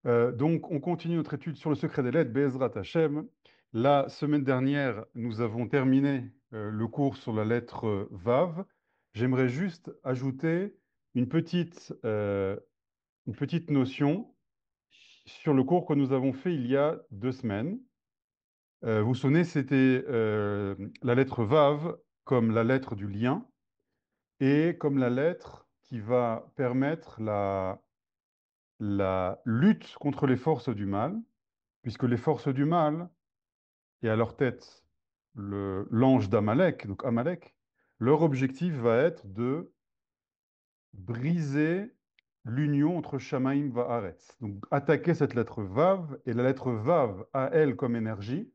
Donc, on continue notre étude sur le secret des lettres, Be'ezrat Hashem. La semaine dernière, nous avons terminé le cours sur la lettre Vav. J'aimerais juste ajouter une petite, euh, une petite notion sur le cours que nous avons fait il y a 2 semaines. Vous vous souvenez, c'était la lettre Vav comme la lettre du lien et comme la lettre qui va permettre la lutte contre les forces du mal, puisque les forces du mal, et à leur tête l'ange d'Amalek, donc Amalek, leur objectif va être de briser l'union entre Shamaim va Haaretz. Donc attaquer cette lettre Vav, et la lettre Vav a elle comme énergie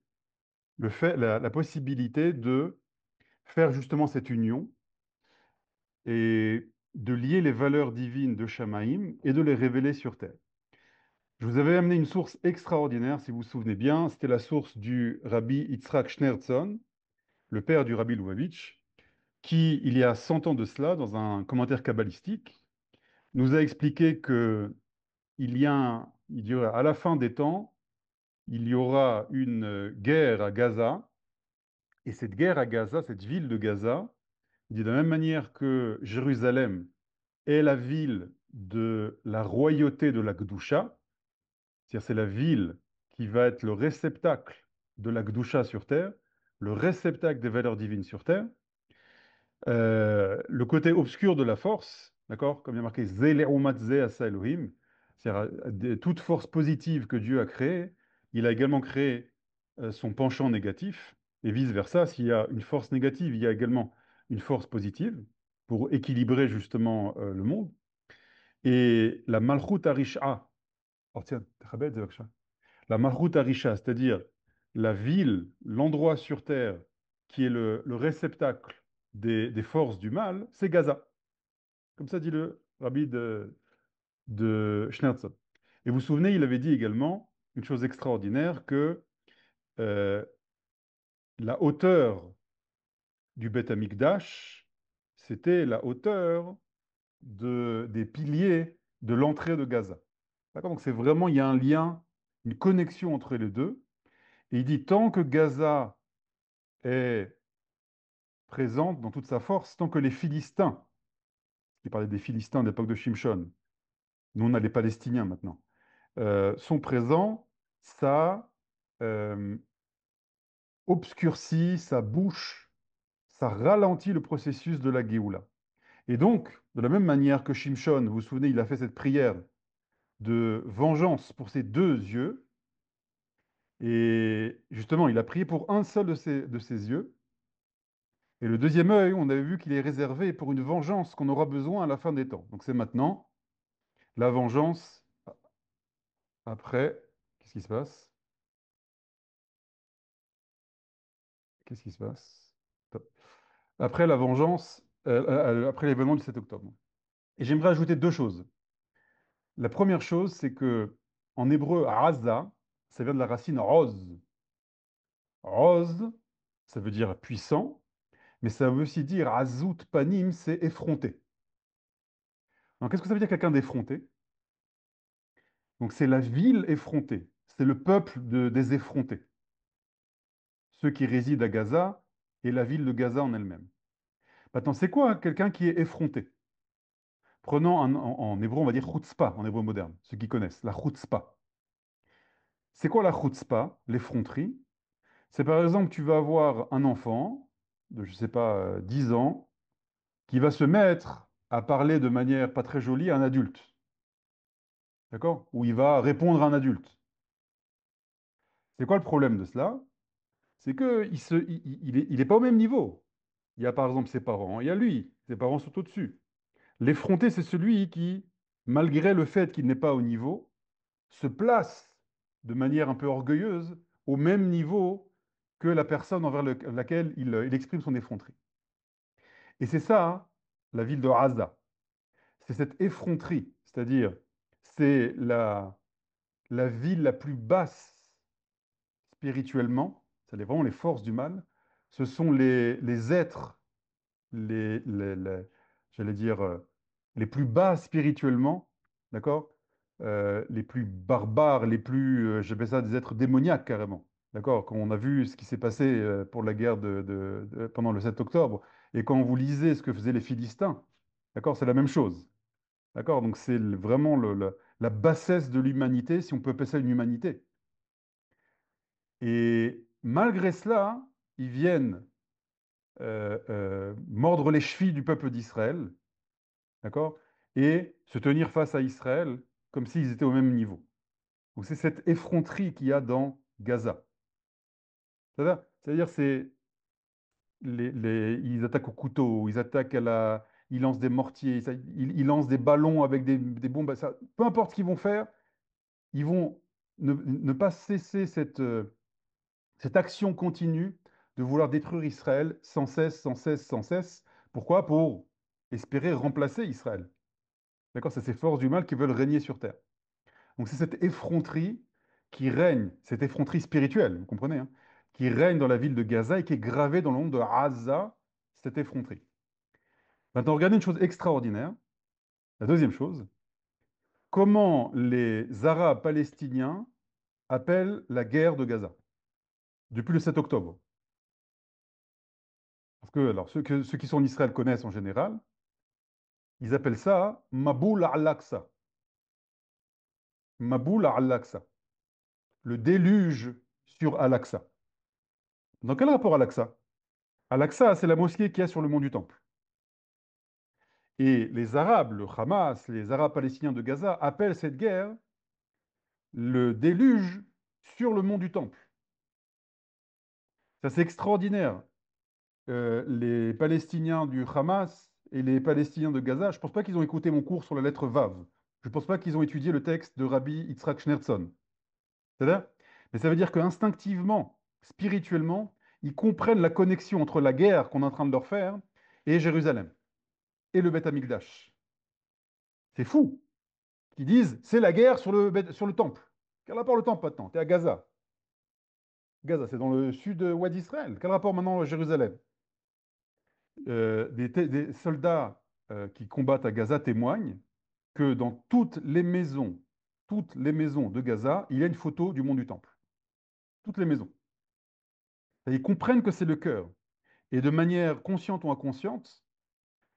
la possibilité de faire justement cette union et de lier les valeurs divines de Shamaim et de les révéler sur terre. Je vous avais amené une source extraordinaire, si vous vous souvenez bien, c'était la source du rabbi Yitzhak Schneerson, le père du rabbi Lubavitch, qui, il y a 100 ans de cela, dans un commentaire kabbalistique, nous a expliqué que il y aura, à la fin des temps, il y aura une guerre à Gaza, et cette guerre à Gaza, cette ville de Gaza, il dit de la même manière que Jérusalem est la ville de la royauté de la Gdusha, c'est-à-dire c'est la ville qui va être le réceptacle de la Gdusha sur terre, le réceptacle des valeurs divines sur terre. Le côté obscur de la force, d'accord, comme il y a marqué Zé asa Elohim, c'est-à-dire toute force positive que Dieu a créée, il a également créé son penchant négatif, et vice-versa, s'il y a une force négative, il y a également une force positive pour équilibrer justement le monde. Et la Malchut Arisha, oh tiens, Tchabed, Zevakcha. La Malchut Arisha, c'est-à-dire la ville, l'endroit sur terre qui est le réceptacle des forces du mal, c'est Gaza. Comme ça dit le rabbi de Schneerson. Et vous vous souvenez, il avait dit également une chose extraordinaire que euh, la hauteur du Beth Amikdash, c'était la hauteur des piliers de l'entrée de Gaza. D'accord. Donc c'est vraiment, il y a un lien, une connexion entre les deux. Et il dit, tant que Gaza est présente dans toute sa force, tant que les Philistins, qui parlait des Philistins de l'époque de Shimshon, nous on a les Palestiniens maintenant, sont présents, ça euh, obscurcit, ça bouche, ça ralentit le processus de la Géoula. Et donc, de la même manière que Shimshon, vous vous souvenez, il a fait cette prière de vengeance pour ses 2 yeux, et justement, il a prié pour un seul de ses yeux, et le deuxième œil, on avait vu qu'il est réservé pour une vengeance qu'on aura besoin à la fin des temps. Donc c'est maintenant la vengeance après. Qu'est-ce qui se passe? Qu'est-ce qui se passe? Top. Après la vengeance, après l'événement du 7 octobre. Et j'aimerais ajouter 2 choses. La première chose, c'est que en hébreu, raza, ça vient de la racine rose. Rose, ça veut dire puissant, mais ça veut aussi dire azout panim, c'est effronté. Donc qu'est-ce que ça veut dire quelqu'un d'effronté? Donc c'est la ville effrontée, c'est le peuple des effrontés, ceux qui résident à Gaza et la ville de Gaza en elle-même. Maintenant, c'est quoi quelqu'un qui est effronté? Prenons en hébreu, on va dire chutzpah, en hébreu moderne, ceux qui connaissent, la chutzpah. C'est quoi la chutzpah, l'effronterie? C'est par exemple, tu vas avoir un enfant de, je sais pas, 10 ans, qui va se mettre à parler de manière pas très jolie à un adulte, d'accord? Ou il va répondre à un adulte. C'est quoi le problème de cela? C'est que il est pas au même niveau. Il y a par exemple ses parents, il y a lui, ses parents sont au-dessus. L'effronté, c'est celui qui, malgré le fait qu'il n'est pas au niveau, se place de manière un peu orgueilleuse au même niveau que la personne envers laquelle il exprime son effronterie. Et c'est ça, hein, la ville de Gaza. C'est cette effronterie, c'est-à-dire c'est la ville la plus basse spirituellement, c'est vraiment les forces du mal, ce sont les êtres, j'allais dire, les plus bas spirituellement, d'accord? les plus barbares, les plus, j'appelle ça des êtres démoniaques carrément. D'accord? Quand on a vu ce qui s'est passé pour la guerre pendant le 7 octobre, et quand vous lisez ce que faisaient les Philistins, d'accord, c'est la même chose. D'accord? Donc c'est vraiment la bassesse de l'humanité, si on peut appeler ça une humanité. Et malgré cela, ils viennent mordre les chevilles du peuple d'Israël, d'accord? Et se tenir face à Israël comme s'ils étaient au même niveau. Donc c'est cette effronterie qu'il y a dans Gaza. C'est-à-dire, ils attaquent au couteau, ils attaquent ils lancent des mortiers, ils lancent des ballons avec des bombes. Peu importe ce qu'ils vont faire, ils vont ne pas cesser cette action continue de vouloir détruire Israël sans cesse, sans cesse, sans cesse. Pourquoi? Pour espérer remplacer Israël. D'accord? C'est ces forces du mal qui veulent régner sur terre. Donc c'est cette effronterie qui règne, cette effronterie spirituelle, vous comprenez, hein, qui règne dans la ville de Gaza et qui est gravée dans le nom de Gaza, cette effronterie. Maintenant, regardez une chose extraordinaire. La deuxième chose, comment les Arabes palestiniens appellent la guerre de Gaza depuis le 7 octobre. Parce que alors, ceux qui sont en Israël connaissent en général, ils appellent ça Maboul al-Aqsa. Maboul al-Aqsa. Le déluge sur Al-Aqsa. Dans quel rapport Al-Aqsa? Al-Aqsa, c'est la mosquée qu'il y a sur le mont du Temple. Et les Arabes, le Hamas, les Arabes palestiniens de Gaza, appellent cette guerre le déluge sur le mont du Temple. Ça, c'est extraordinaire. Les Palestiniens du Hamas et les Palestiniens de Gaza, je ne pense pas qu'ils ont écouté mon cours sur la lettre Vav. Je ne pense pas qu'ils ont étudié le texte de Rabbi Yitzhak Schneerson. C'est-à-dire? Mais ça veut dire qu'instinctivement, spirituellement, ils comprennent la connexion entre la guerre qu'on est en train de leur faire et Jérusalem, et le Beth Amikdash. C'est fou qu'ils disent c'est la guerre sur le temple. Quel rapport le temple maintenant? Tu es à Gaza. Gaza, c'est dans le sud-ouest d'Israël. Quel rapport maintenant à Jérusalem? Des soldats qui combattent à Gaza témoignent que dans toutes les maisons de Gaza, il y a une photo du mont du Temple. Toutes les maisons. Et ils comprennent que c'est le cœur. Et de manière consciente ou inconsciente,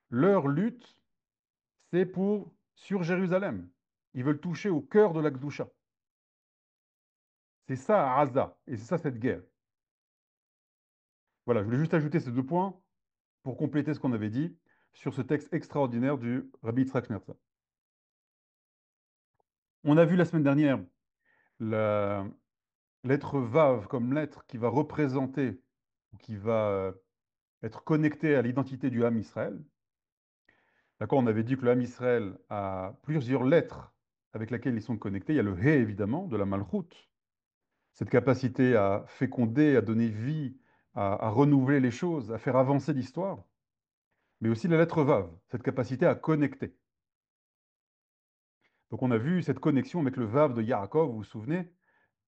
leur lutte, c'est sur Jérusalem. Ils veulent toucher au cœur de la Gdoucha. C'est ça à Gaza. Et c'est ça cette guerre. Voilà, je voulais juste ajouter ces deux points pour compléter ce qu'on avait dit sur ce texte extraordinaire du Rabbi Yitzhak Schneerson. On a vu la semaine dernière la lettre Vav comme lettre qui va représenter ou qui va être connectée à l'identité du Ham Israël. D'accord, on avait dit que le Ham Israël a plusieurs lettres avec lesquelles ils sont connectés. Il y a le He, évidemment, de la Malchut, cette capacité à féconder, à donner vie, à renouveler les choses, à faire avancer l'histoire. Mais aussi la lettre Vav, cette capacité à connecter. Donc on a vu cette connexion avec le Vav de Yaakov, vous vous souvenez,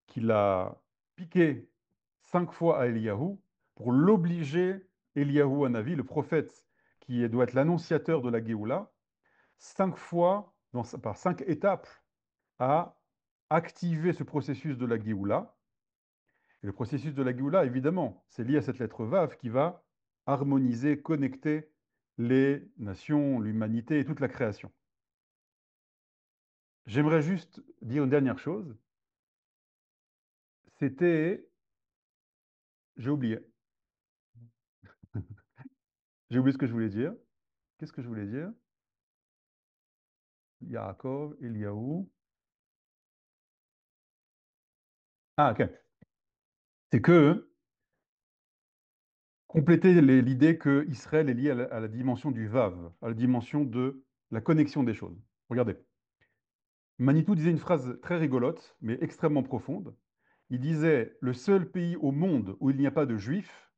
qu'il a piqué 5 fois à Eliyahu pour l'obliger, Eliyahu Hanavi, le prophète doit être l'annonciateur de la Géoula, 5 fois, par 5 étapes, à activer ce processus de la Géoula. Et le processus de la Géoula, évidemment, c'est lié à cette lettre Vav qui va harmoniser, connecter les nations, l'humanité et toute la création. J'aimerais juste dire une dernière chose. C'était... J'ai oublié. J'ai oublié ce que je voulais dire. Qu'est-ce que je voulais dire? Yaakov, Eliaou. Ah, ok. C'est que compléter l'idée que Israël est lié à la dimension du Vav, à la dimension de la connexion des choses. Regardez. Manitou disait une phrase très rigolote, mais extrêmement profonde. Il disait, le seul pays au monde où il n'y a pas de juifs,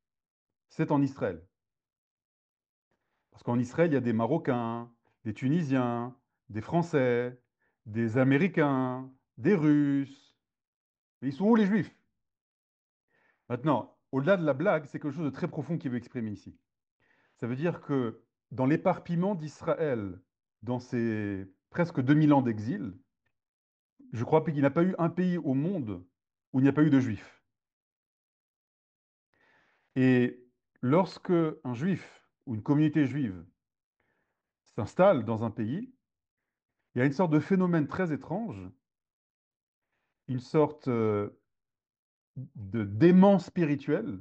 c'est en Israël. Parce qu'en Israël, il y a des Marocains, des Tunisiens, des Français, des Américains, des Russes. Mais ils sont où les juifs? Maintenant, au-delà de la blague, c'est quelque chose de très profond qu'il veut exprimer ici. Ça veut dire que dans l'éparpillement d'Israël, dans ces presque 2000 ans d'exil, je crois qu'il n'y a pas eu un pays au monde où il n'y a pas eu de juifs. Et lorsque un juif ou une communauté juive s'installe dans un pays, il y a une sorte de phénomène très étrange, une sorte de d'aimant spirituel,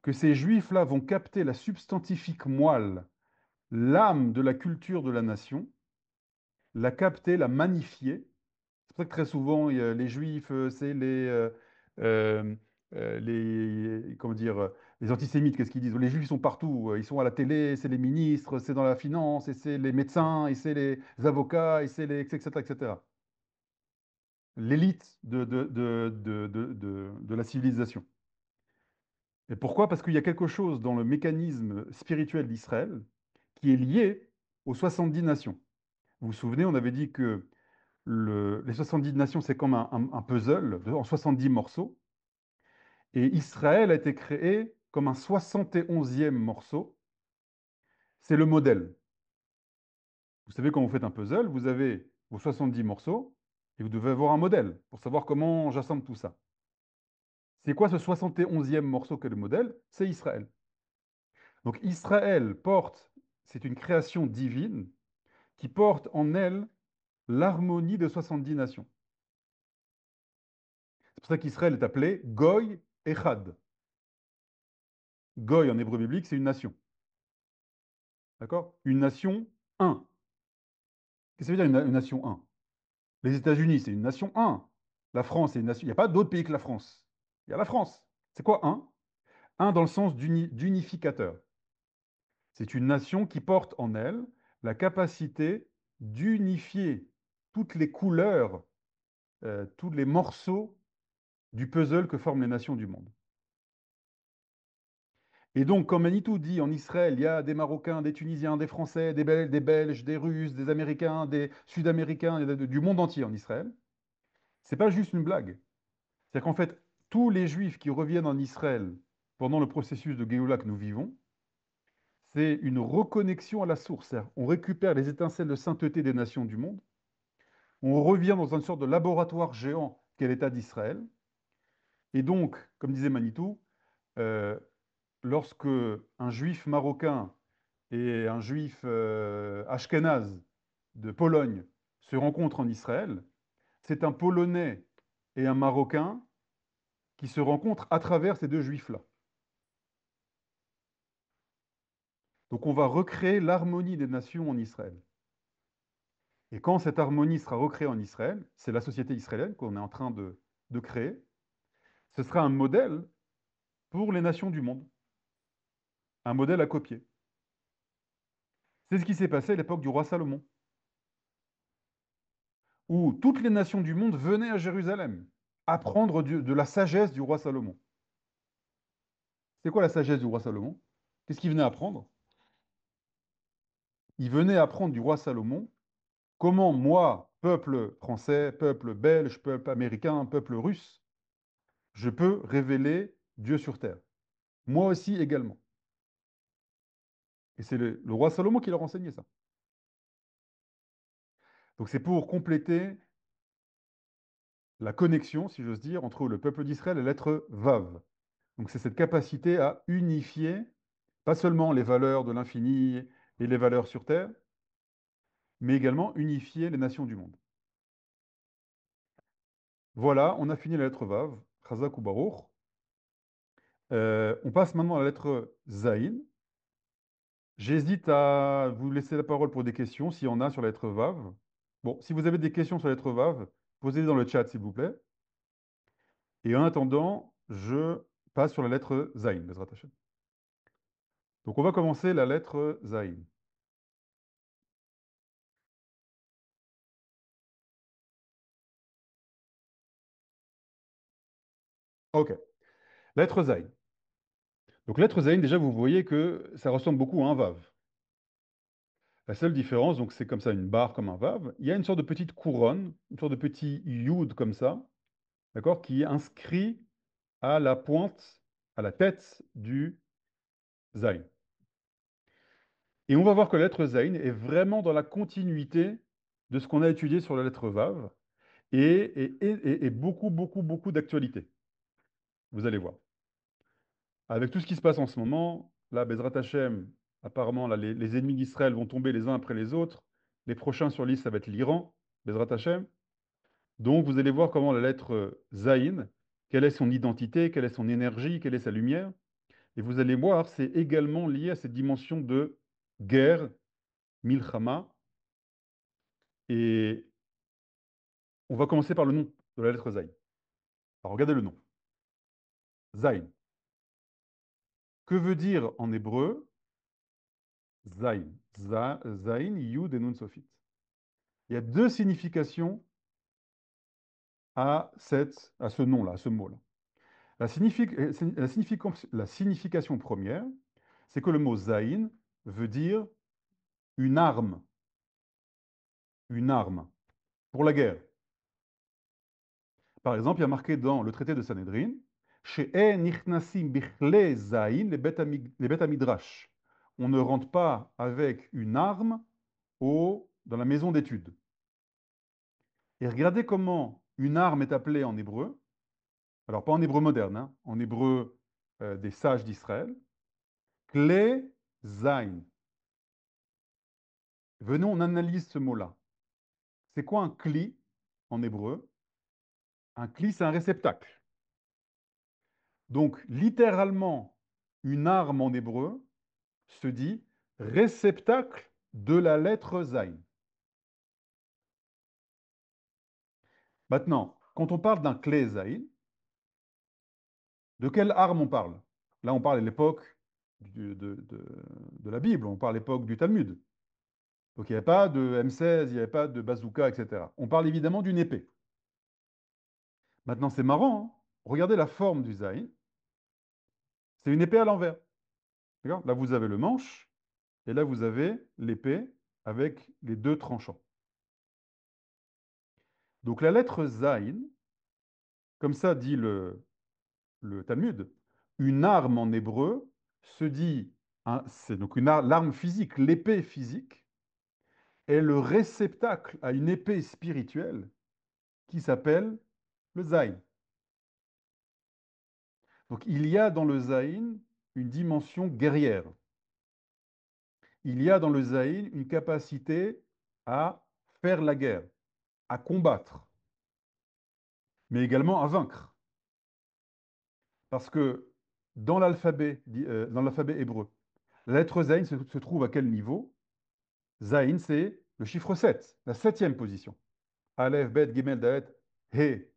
que ces juifs-là vont capter la substantifique moelle, l'âme de la culture de la nation, la capter, la magnifier. C'est pour ça que très souvent, les juifs, c'est euh, comment dire, les antisémites, qu'est-ce qu'ils disent? Les juifs, ils sont partout. Ils sont à la télé, c'est les ministres, c'est dans la finance, et c'est les médecins, et c'est les avocats, et c'est les, etc., etc. L'élite de la civilisation. Et pourquoi? Parce qu'il y a quelque chose dans le mécanisme spirituel d'Israël qui est lié aux 70 nations. Vous vous souvenez, on avait dit que les 70 nations, c'est comme un puzzle en 70 morceaux. Et Israël a été créé comme un 71e morceau. C'est le modèle. Vous savez, quand vous faites un puzzle, vous avez vos 70 morceaux et vous devez avoir un modèle pour savoir comment j'assemble tout ça. C'est quoi ce 71e morceau que le modèle? C'est Israël. Donc Israël porte, c'est une création divine qui porte en elle l'harmonie de 70 nations. C'est pour ça qu'Israël est appelé Goy Echad. Goy en hébreu biblique, c'est une nation. D'accord? Une nation un. Qu'est-ce que ça veut dire une nation un? Les États-Unis, c'est une nation un. La France, c'est une nation. Il n'y a pas d'autre pays que la France. Il y a la France. C'est quoi un? Un dans le sens d'unificateur. C'est une nation qui porte en elle la capacité d'unifier toutes les couleurs, tous les morceaux du puzzle que forment les nations du monde. Et donc, comme Manitou dit, en Israël, il y a des Marocains, des Tunisiens, des Français, des Belges, des Russes, des Américains, des Sud-Américains, du monde entier en Israël. C'est pas juste une blague. C'est-à-dire qu'en fait, tous les Juifs qui reviennent en Israël pendant le processus de Géoula que nous vivons, c'est une reconnexion à la source. C'est-à-dire, on récupère les étincelles de sainteté des nations du monde, on revient dans une sorte de laboratoire géant qu'est l'État d'Israël. Et donc, comme disait Manitou, euh, lorsque un juif marocain et un juif ashkénaze de Pologne se rencontrent en Israël, c'est un Polonais et un Marocain qui se rencontrent à travers ces deux juifs-là. Donc on va recréer l'harmonie des nations en Israël. Et quand cette harmonie sera recréée en Israël, c'est la société israélienne qu'on est en train de créer, ce sera un modèle pour les nations du monde, un modèle à copier. C'est ce qui s'est passé à l'époque du roi Salomon, où toutes les nations du monde venaient à Jérusalem apprendre de la sagesse du roi Salomon. C'est quoi la sagesse du roi Salomon? Qu'est-ce qu'il venait apprendre? Il venait apprendre du roi Salomon comment moi, peuple français, peuple belge, peuple américain, peuple russe, je peux révéler Dieu sur terre. Moi aussi également. Et c'est le roi Salomon qui leur enseignait ça. Donc c'est pour compléter la connexion, si j'ose dire, entre le peuple d'Israël et l'être Vav. Donc c'est cette capacité à unifier pas seulement les valeurs de l'infini et les valeurs sur terre, mais également unifier les nations du monde. Voilà, on a fini la lettre Vav, Chazak ou Baruch. On passe maintenant à la lettre Zaïn. J'hésite à vous laisser la parole pour des questions, s'il y en a sur la lettre Vav. Bon, si vous avez des questions sur la lettre Vav, posez-les dans le chat, s'il vous plaît. Et en attendant, je passe sur la lettre Zaïn, Bezrat Hashem. Donc on va commencer la lettre Zaïn. Ok, lettre Zaïn. Donc lettre Zayn, déjà, vous voyez que ça ressemble beaucoup à un Vav. La seule différence, donc c'est comme ça, une barre comme un Vav. Il y a une sorte de petite couronne, une sorte de petit Yud comme ça, d'accord, qui est inscrit à la pointe, à la tête du Zayn. Et on va voir que la lettre Zayn est vraiment dans la continuité de ce qu'on a étudié sur la lettre Vav. et beaucoup, beaucoup, beaucoup d'actualité. Vous allez voir. Avec tout ce qui se passe en ce moment, là, Bezrat Hashem, apparemment, là, les ennemis d'Israël vont tomber les uns après les autres. Les prochains sur liste, ça va être l'Iran, Bezrat Hashem. Donc, vous allez voir comment la lettre Zayin, quelle est son identité, quelle est son énergie, quelle est sa lumière. Et vous allez voir, c'est également lié à cette dimension de guerre, milchama. Et on va commencer par le nom de la lettre Zayin. Alors, regardez le nom. Zayin. Que veut dire en hébreu Zayin? Zayin, Yud et Nun Sofit. Il y a deux significations à ce nom-là, à ce mot-là. La signification première, c'est que le mot Zayin veut dire une arme, une arme pour la guerre. Par exemple, il y a marqué dans le traité de Sanhedrin, She'en nichnasim bichle zayin les bet midrash. On ne rentre pas avec une arme dans la maison d'études. Et regardez comment une arme est appelée en hébreu. Alors, pas en hébreu moderne, hein, en hébreu des sages d'Israël. Kle zayin. Venez, on analyse ce mot-là. C'est quoi un kli en hébreu? Un kli, c'est un réceptacle. Donc, littéralement, une arme en hébreu se dit réceptacle de la lettre Zayn. Maintenant, quand on parle d'un clé Zayn, de quelle arme on parle? Là, on parle à l'époque de la Bible, on parle à l'époque du Talmud. Donc, il n'y avait pas de M16, il n'y avait pas de bazooka, etc. On parle évidemment d'une épée. Maintenant, c'est marrant, hein. Regardez la forme du Zayn. C'est une épée à l'envers. D'accord. Là, vous avez le manche, et là, vous avez l'épée avec les deux tranchants. Donc, la lettre Zayn, comme ça dit le Talmud, une arme en hébreu se dit, hein, c'est donc l'arme physique, l'épée physique, est le réceptacle à une épée spirituelle qui s'appelle le Zayn. Donc, il y a dans le Zayn une dimension guerrière. Il y a dans le Zayn une capacité à faire la guerre, à combattre, mais également à vaincre. Parce que dans l'alphabet hébreu, la lettre Zayn se trouve à quel niveau? Zayn, c'est le chiffre 7, la septième position. Aleph, Bet, Gimel, Dalet, He,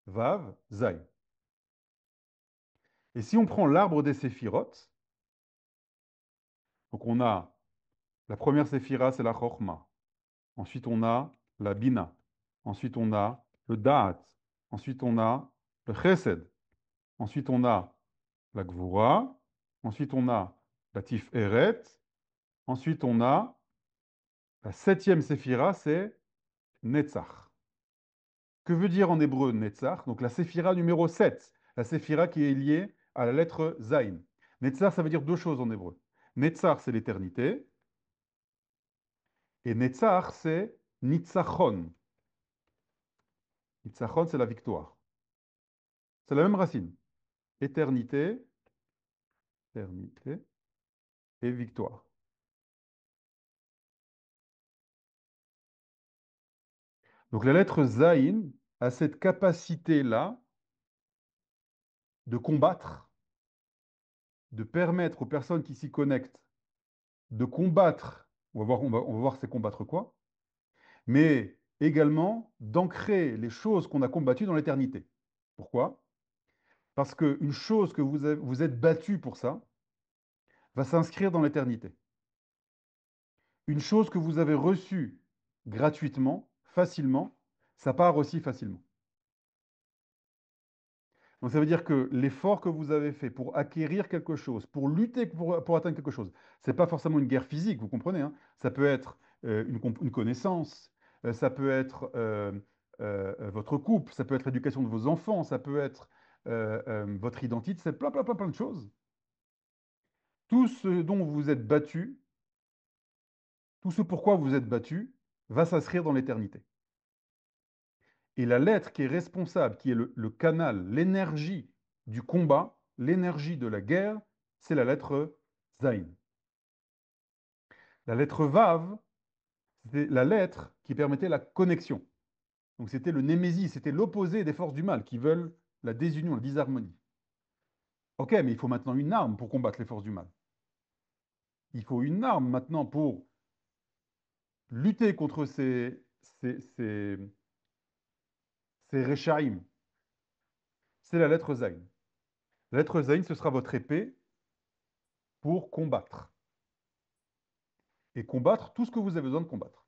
Vav, Zayn. Et si on prend l'arbre des séphirotes, donc on a la première séphira, c'est la Chochma. Ensuite, on a la Bina. Ensuite, on a le Da'at. Ensuite, on a le Chesed. Ensuite, on a la Gvura. Ensuite, on a la Tiferet. Ensuite, on a la septième séphira, c'est Netzach. Que veut dire en hébreu Netzach? Donc la séphira numéro 7, la séphira qui est liée à la lettre Zayn. Netzach, ça veut dire deux choses en hébreu. Netzach, c'est l'éternité. Et Netzach, c'est Nitzachon. Nitzachon, c'est la victoire. C'est la même racine. Éternité, éternité et victoire. Donc la lettre Zayn a cette capacité-là de combattre, de permettre aux personnes qui s'y connectent de combattre, on va voir c'est combattre quoi, mais également d'ancrer les choses qu'on a combattues dans l'éternité. Pourquoi? Parce qu'une chose que vous êtes battu pour ça va s'inscrire dans l'éternité. Une chose que vous avez reçue gratuitement, facilement, ça part aussi facilement. Donc ça veut dire que l'effort que vous avez fait pour acquérir quelque chose, pour lutter pour atteindre quelque chose, c'est pas forcément une guerre physique, vous comprenez, hein. Ça peut être une connaissance, ça peut être votre couple, ça peut être l'éducation de vos enfants, ça peut être votre identité, c'est plein, plein, plein, plein de choses. Tout ce dont vous êtes battu, tout ce pourquoi vous êtes battu, va s'inscrire dans l'éternité. Et la lettre qui est responsable, qui est le canal, l'énergie du combat, l'énergie de la guerre, c'est la lettre Zain. La lettre Vav, c'était la lettre qui permettait la connexion. Donc c'était le némésis, c'était l'opposé des forces du mal qui veulent la désunion, la disharmonie. Ok, mais il faut maintenant une arme pour combattre les forces du mal. Il faut une arme maintenant pour lutter contre ces Rechaïm. C'est la lettre Zain. La lettre Zain, ce sera votre épée pour combattre. Et combattre tout ce que vous avez besoin de combattre.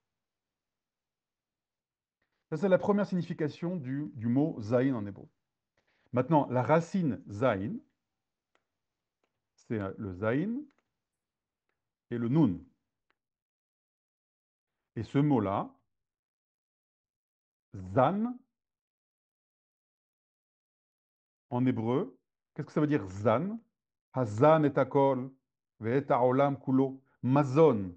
Ça, c'est la première signification du mot Zain en hébreu. Maintenant, la racine Zain, c'est le Zain et le Nun. Et ce mot-là, Zan, en hébreu, qu'est-ce que ça veut dire Zan? Hazan et akol, ve'et ha'olam kulo. Mazon.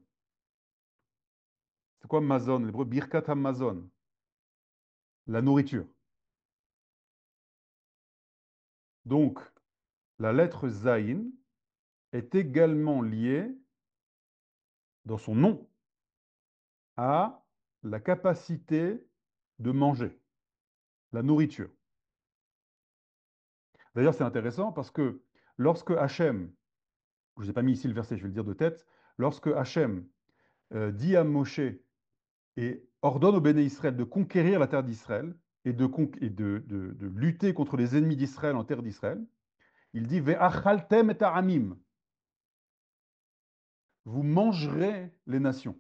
C'est quoi Mazon? En hébreu, Birkat Hamazon. La nourriture. Donc, la lettre Zain est également liée, dans son nom, à la capacité de manger, la nourriture. D'ailleurs, c'est intéressant parce que lorsque Hachem, je ne vous ai pas mis ici le verset, je vais le dire de tête, lorsque Hachem dit à Moshe et ordonne au béné Israël de conquérir la terre d'Israël et de lutter contre les ennemis d'Israël en terre d'Israël, il dit Ve'achaltem et ha'amim, vous mangerez les nations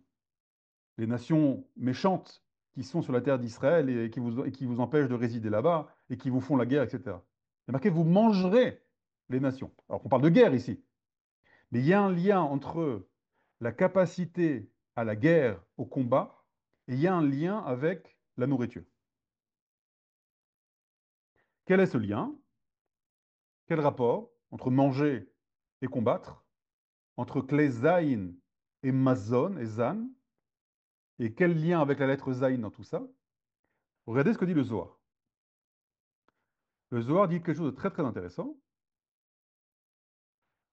méchantes qui sont sur la terre d'Israël et qui vous empêchent de résider là-bas et qui vous font la guerre, etc. Il est marqué vous mangerez les nations. Alors qu'on parle de guerre ici, mais il y a un lien entre la capacité à la guerre, au combat, et il y a un lien avec la nourriture. Quel est ce lien? Quel rapport entre manger et combattre, entre Klezaïn et Mazon et Zan, et quel lien avec la lettre Zaïn dans tout ça? Regardez ce que dit le Zohar. Le Zohar dit quelque chose de très très intéressant.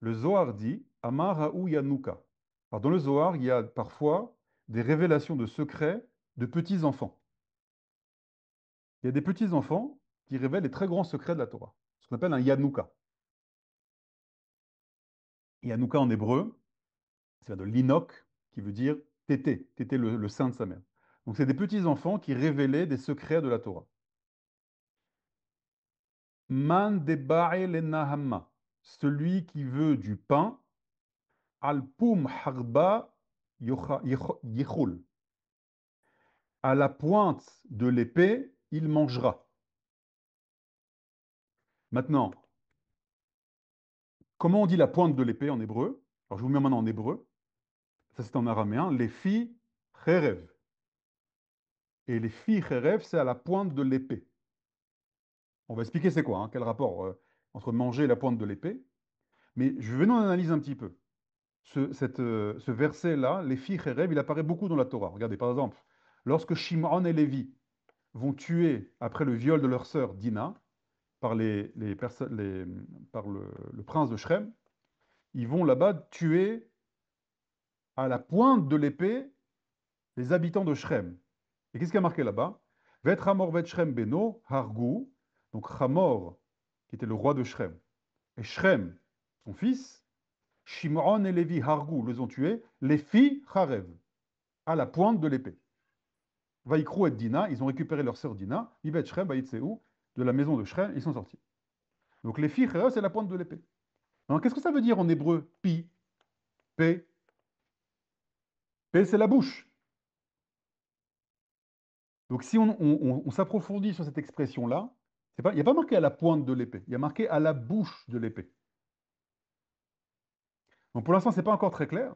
Le Zohar dit Amar Ha'ou Yanouka. Alors dans le Zohar, il y a parfois des révélations de secrets de petits-enfants. Il y a des petits-enfants qui révèlent les très grands secrets de la Torah, ce qu'on appelle un Yanouka. Yanouka en hébreu, c'est de l'inok, qui veut dire tété, tété le sein de sa mère. Donc c'est des petits-enfants qui révélaient des secrets de la Torah. Man debae lenahamma, celui qui veut du pain, alpum harba yechol, à la pointe de l'épée, il mangera. Maintenant, comment on dit la pointe de l'épée en hébreu? Alors je vous mets maintenant en hébreu, ça c'est en araméen, les filles cherev. Et les filles cherev, c'est à la pointe de l'épée. On va expliquer c'est quoi, hein, quel rapport entre manger et la pointe de l'épée. Mais je vais nous analyser un petit peu. Ce verset-là, les filles cherev, il apparaît beaucoup dans la Torah. Regardez, par exemple, lorsque Shimon et Lévi vont tuer, après le viol de leur sœur Dina, par, par le prince de Shrem, ils vont là-bas tuer à la pointe de l'épée les habitants de Shrem. Et qu'est-ce qui a marqué là-bas? Vet Hamor vet Shrem beno hargu, donc Hamor, qui était le roi de Shrem, et Shrem, son fils, Shimron et Lévi hargu, les ont tués, les filles Charev, à la pointe de l'épée. Vaikrou et Dina, ils ont récupéré leur sœur Dina, Ibet Shrem, Baïtseou, de la maison de Shrem, ils sont sortis. Donc les filles Charev, c'est la pointe de l'épée. Alors qu'est-ce que ça veut dire en hébreu? Pi, P, P, c'est la bouche. Donc si on s'approfondit sur cette expression-là, il n'y a pas marqué à la pointe de l'épée, il y a marqué à la bouche de l'épée. Donc pour l'instant, ce n'est pas encore très clair,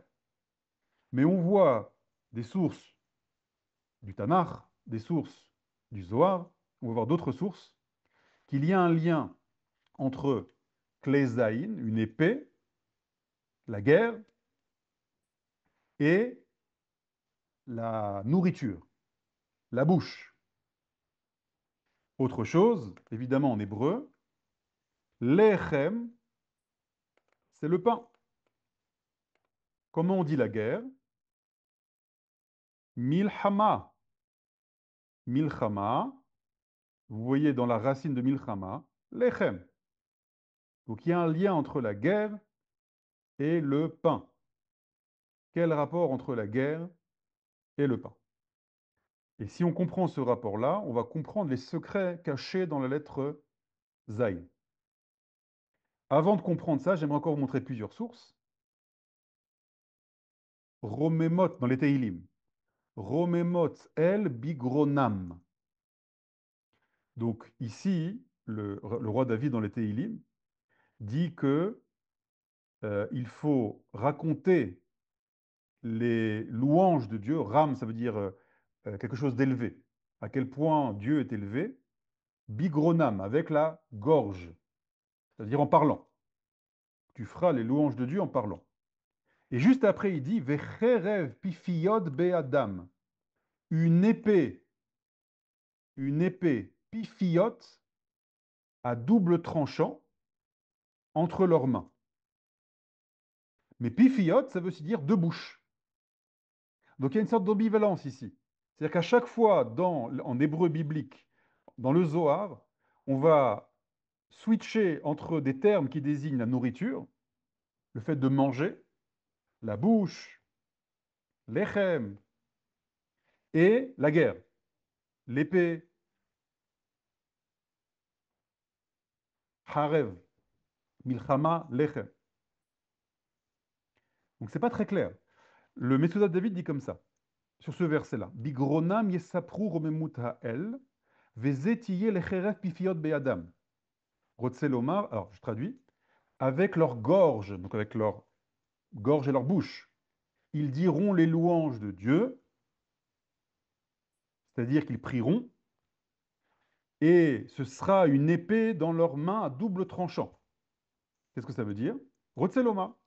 mais on voit des sources du Tanakh, des sources du Zohar, on va voir d'autres sources, qu'il y a un lien entre Kleizaïn, une épée, la guerre, et la nourriture, la bouche. Autre chose, évidemment en hébreu, lechem, c'est le pain. Comment on dit la guerre? Milchama. Milchama, vous voyez dans la racine de milchama, lechem. Donc il y a un lien entre la guerre et le pain. Quel rapport entre la guerre et le pain? Et si on comprend ce rapport-là, on va comprendre les secrets cachés dans la lettre Zayn. Avant de comprendre ça, j'aimerais encore vous montrer plusieurs sources. Romemot dans les Teilim. Romemot el bigronam. Donc ici, le roi David dans les Teilim dit que il faut raconter les louanges de Dieu. Ram, ça veut dire quelque chose d'élevé. À quel point Dieu est élevé. Bigronam, avec la gorge, c'est-à-dire en parlant. Tu feras les louanges de Dieu en parlant. Et juste après, il dit Vecherev pifiot be'adam. Une épée, une épée pifiot à double tranchant entre leurs mains. Mais pifiot, ça veut aussi dire deux bouches. Donc il y a une sorte d'ambivalence ici. C'est-à-dire qu'à chaque fois, en hébreu biblique, dans le Zohar, on va switcher entre des termes qui désignent la nourriture, le fait de manger, la bouche, lechem, et la guerre, l'épée, harev, milchama, lechem. Donc c'est pas très clair. Le Mesoudat David dit comme ça, sur ce verset-là. Bigronam yesapru romemut ha'el, vezetiye lecheref pifiot be'adam. Rotzelomar, alors je traduis, avec leur gorge, donc avec leur gorge et leur bouche, ils diront les louanges de Dieu, c'est-à-dire qu'ils prieront, et ce sera une épée dans leurs mains à double tranchant. Qu'est-ce que ça veut dire? Rotzeloma.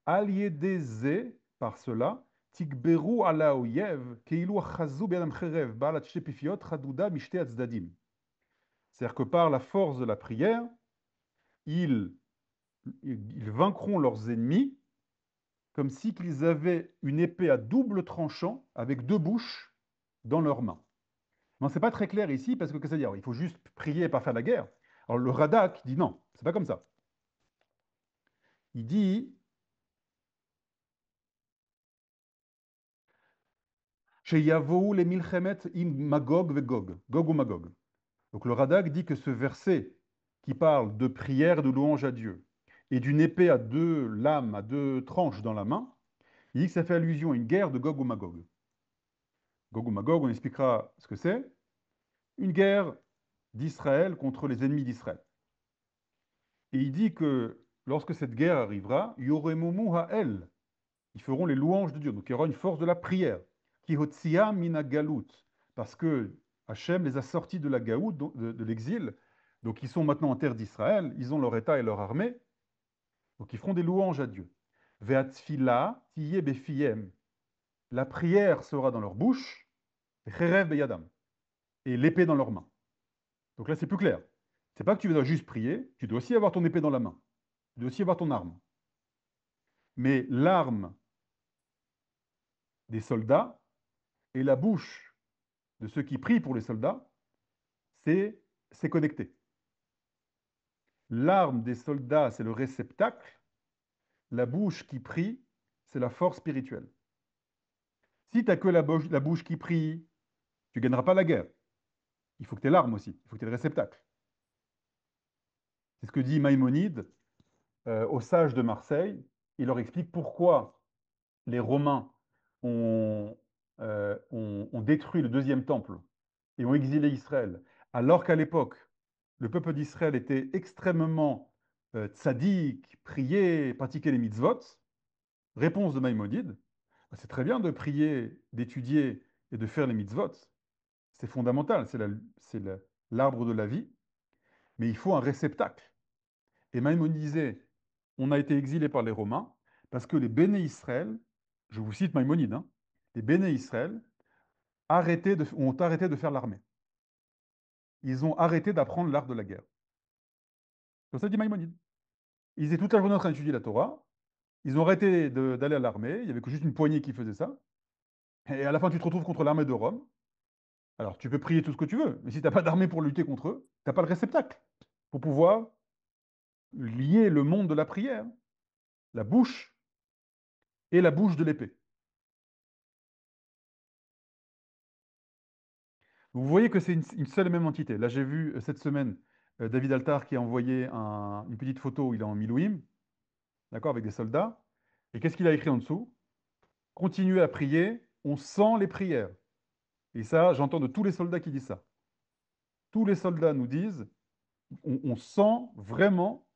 Al yedeze, par cela, tikberu ala oyev, keilu achazu be'adam cherev, ba'alat shepifiot, chaduda mishte atzdadim. C'est-à-dire que par la force de la prière, ils, ils vaincront leurs ennemis comme si qu'ils avaient une épée à double tranchant avec deux bouches dans leurs mains. Non, c'est pas très clair ici parce que qu'est-ce que ça veut dire? Il faut juste prier et pas faire la guerre. Alors le Radak dit non, c'est pas comme ça. Il dit Sheyavou le milchemet im magog ve gog, Gog ou Magog. Donc le Radak dit que ce verset qui parle de prière et de louange à Dieu et d'une épée à deux lames, à deux tranches dans la main, il dit que ça fait allusion à une guerre de Gog ou Magog. Gog ou Magog, on expliquera ce que c'est. Une guerre d'Israël contre les ennemis d'Israël. Et il dit que lorsque cette guerre arrivera, Yoremumu Ha'el, ils feront les louanges de Dieu. Donc il y aura une force de la prière. Kihotsia mina galut, parce que Hachem les a sortis de la gaout, de l'exil. Donc ils sont maintenant en terre d'Israël, ils ont leur état et leur armée. Donc ils feront des louanges à Dieu. Ve'atfila tiye befiem. La prière sera dans leur bouche, cherev beyadam, et l'épée dans leurs mains. Donc là c'est plus clair. C'est pas que tu dois juste prier, tu dois aussi avoir ton épée dans la main. Tu dois aussi avoir ton arme. Mais l'arme des soldats et la bouche de ceux qui prient pour les soldats, c'est connecté. L'arme des soldats, c'est le réceptacle. La bouche qui prie, c'est la force spirituelle. Si tu n'as que la bouche qui prie, tu ne gagneras pas la guerre. Il faut que tu aies l'arme aussi, il faut que tu aies le réceptacle. C'est ce que dit Maïmonide aux sages de Marseille. Il leur explique pourquoi les Romains ont détruit le deuxième temple et ont exilé Israël, alors qu'à l'époque, le peuple d'Israël était extrêmement tzaddik, priait, pratiquait les mitzvot. Réponse de Maïmonide, c'est très bien de prier, d'étudier et de faire les mitzvot. C'est fondamental, l'arbre de la vie, mais il faut un réceptacle. Et Maïmonide disait, on a été exilé par les Romains parce que les béné Israël, je vous cite Maïmonide, hein, les béné Israël ont arrêté de faire l'armée. ils ont arrêté d'apprendre l'art de la guerre. Comme ça dit Maïmonide. Ils étaient toute la journée en train d'étudier la Torah. Ils ont arrêté d'aller à l'armée. Il n'y avait que juste une poignée qui faisait ça. Et à la fin, tu te retrouves contre l'armée de Rome. Alors, tu peux prier tout ce que tu veux, mais si tu n'as pas d'armée pour lutter contre eux, tu n'as pas le réceptacle pour pouvoir lier le monde de la prière, la bouche et la bouche de l'épée. Vous voyez que c'est une seule et même entité. Là, j'ai vu cette semaine David Altar qui a envoyé une petite photo où il est en Milouim, d'accord, avec des soldats. Et qu'est-ce qu'il a écrit en dessous? Continuez à prier, on sent les prières. Et ça, j'entends de tous les soldats qui disent ça. Tous les soldats nous disent, on sent vraiment.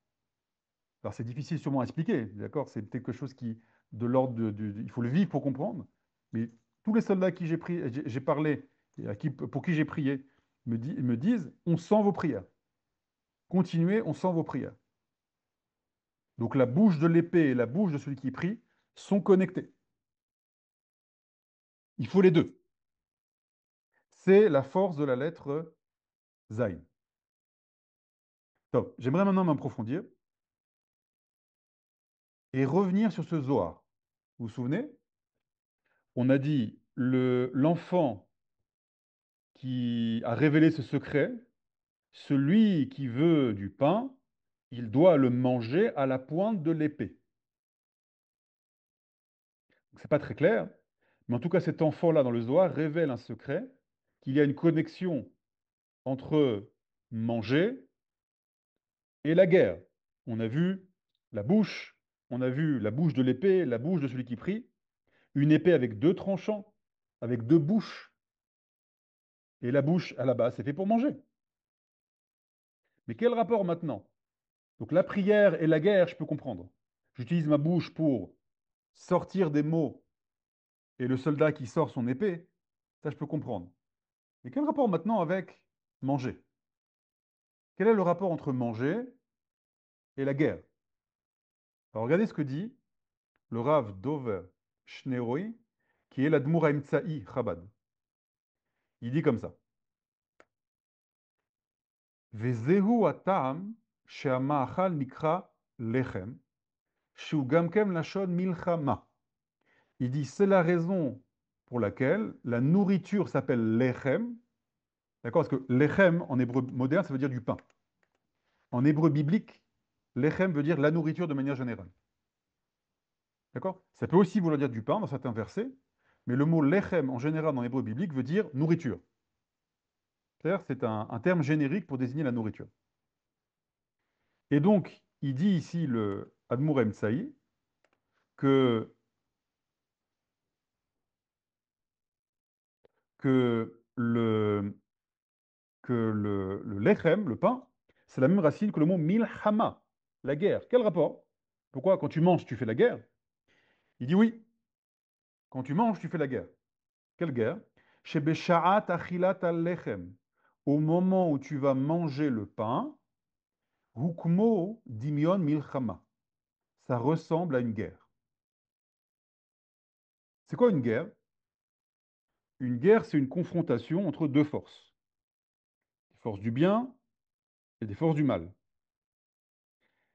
Alors c'est difficile sûrement à expliquer, d'accord? C'est quelque chose qui, de l'ordre il faut le vivre pour comprendre. Mais tous les soldats à qui j'ai parlé, et pour qui j'ai prié, me disent, on sent vos prières. Continuez, on sent vos prières. Donc la bouche de l'épée et la bouche de celui qui prie sont connectées. Il faut les deux. C'est la force de la lettre Zayn. Donc, j'aimerais maintenant m'approfondir et revenir sur ce Zohar. Vous vous souvenez? On a dit l'enfant qui a révélé ce secret, celui qui veut du pain, il doit le manger à la pointe de l'épée. C'est pas très clair, mais en tout cas, cet enfant-là dans le Zohar révèle un secret, qu'il y a une connexion entre manger et la guerre. On a vu la bouche, on a vu la bouche de l'épée, la bouche de celui qui prie, une épée avec deux tranchants, avec deux bouches, et la bouche à la base, c'est fait pour manger. Mais quel rapport maintenant? Donc la prière et la guerre, je peux comprendre. J'utilise ma bouche pour sortir des mots et le soldat qui sort son épée, ça je peux comprendre. Mais quel rapport maintenant avec manger? Quel est le rapport entre manger et la guerre? Alors regardez ce que dit le Rav Dover Shneroy, qui est l'Admour Haïmtsaï Chabad. Il dit comme ça. Vezehu atam she'ama'achal nikra lechem, shu gamkem lashon milchama. Il dit, c'est la raison pour laquelle la nourriture s'appelle lechem. D'accord? Parce que lechem, en hébreu moderne, ça veut dire du pain. En hébreu biblique, lechem veut dire la nourriture de manière générale. D'accord? Ça peut aussi vouloir dire du pain dans certains versets, mais le mot lechem en général en hébreu biblique veut dire nourriture. C'est-à-dire c'est un terme générique pour désigner la nourriture. Et donc, il dit ici le Admour Emtsaï que, que le, le lechem, le pain, c'est la même racine que le mot milhama, la guerre. Quel rapport? Pourquoi quand tu manges, tu fais la guerre? Il dit oui, quand tu manges, tu fais la guerre. Quelle guerre? Shebesha'at achilat al-lechem. Au moment où tu vas manger le pain, hukmo dimion milchama. Ça ressemble à une guerre. C'est quoi une guerre? Une guerre, c'est une confrontation entre deux forces. Des forces du bien et des forces du mal.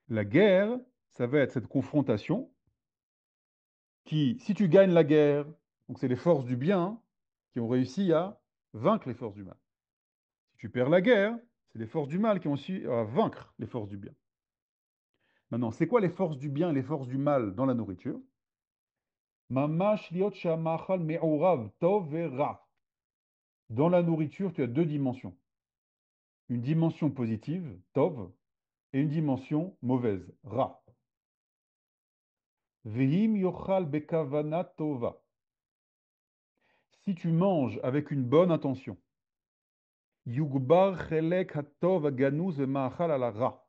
La guerre, ça va être cette confrontation qui, si tu gagnes la guerre, donc c'est les forces du bien qui ont réussi à vaincre les forces du mal. Si tu perds la guerre, c'est les forces du mal qui ont réussi à vaincre les forces du bien. Maintenant, c'est quoi les forces du bien et les forces du mal dans la nourriture? Mamash liot shamachal me'orav tov ve ra. Dans la nourriture, tu as deux dimensions. Une dimension positive, tov, et une dimension mauvaise, ra. Vehim yochal bekavana tova. Si tu manges avec une bonne intention, yugbar chelek hatov ganuz ma'achal ala ra.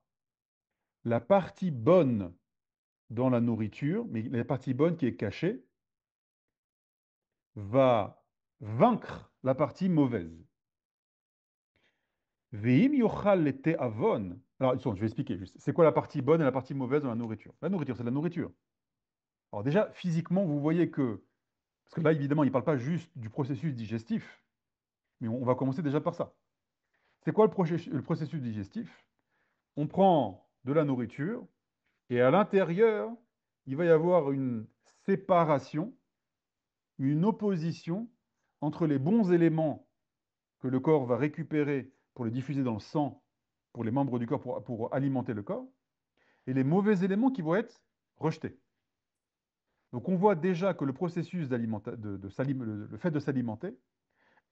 La partie bonne dans la nourriture, mais la partie bonne qui est cachée, va vaincre la partie mauvaise. Veim yochal lete avon. Alors, je vais expliquer juste. C'est quoi la partie bonne et la partie mauvaise dans la nourriture? La nourriture, c'est de la nourriture. Alors déjà, physiquement, vous voyez que, parce que là, évidemment, il ne parle pas juste du processus digestif, mais on va commencer déjà par ça. C'est quoi le processus digestif? On prend de la nourriture et à l'intérieur, il va y avoir une séparation, une opposition entre les bons éléments que le corps va récupérer pour les diffuser dans le sang, pour les membres du corps, pour alimenter le corps, et les mauvais éléments qui vont être rejetés. Donc on voit déjà que le processus le fait de s'alimenter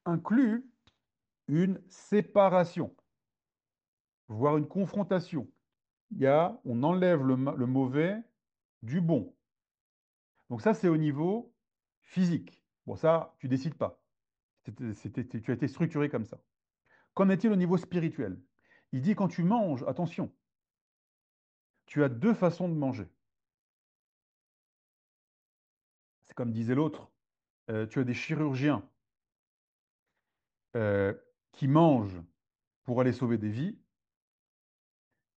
inclut une séparation, voire une confrontation. On enlève le mauvais du bon. Donc ça, c'est au niveau physique. Bon, ça, tu décides pas. Tu as été structuré comme ça. Qu'en est-il au niveau spirituel? Il dit quand tu manges, attention, tu as deux façons de manger. C'est comme disait l'autre, tu as des chirurgiens euh, qui mangent pour aller sauver des vies,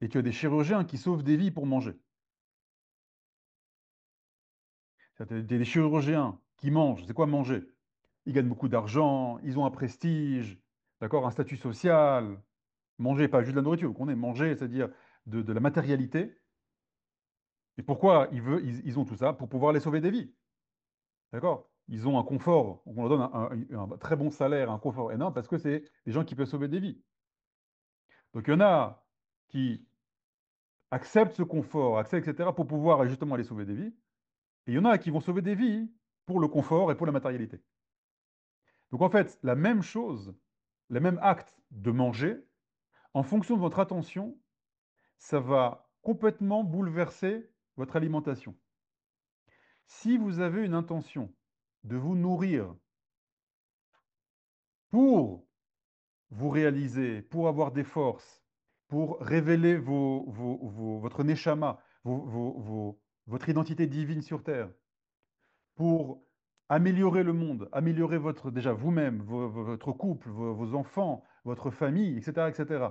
et tu as des chirurgiens qui sauvent des vies pour manger. Tu as des chirurgiens qui mangent. C'est quoi manger? Ils gagnent beaucoup d'argent, ils ont un prestige, d'accord, un statut social. Manger, pas juste de la nourriture, qu'on est manger, c'est-à-dire de la matérialité. Et pourquoi ils ont tout ça? Pour pouvoir les sauver des vies. D'accord? Ils ont un confort, on leur donne un très bon salaire, un confort énorme, parce que c'est des gens qui peuvent sauver des vies. Donc il y en a qui acceptent ce confort, acceptent, etc., pour pouvoir justement aller sauver des vies. Et il y en a qui vont sauver des vies pour le confort et pour la matérialité. Donc en fait, la même chose, le même acte de manger, en fonction de votre attention, ça va complètement bouleverser votre alimentation. Si vous avez une intention de vous nourrir pour vous réaliser, pour avoir des forces, pour révéler votre neshama, votre identité divine sur Terre, pour améliorer le monde, améliorer déjà vous-même, votre couple, vos enfants, votre famille, etc., etc.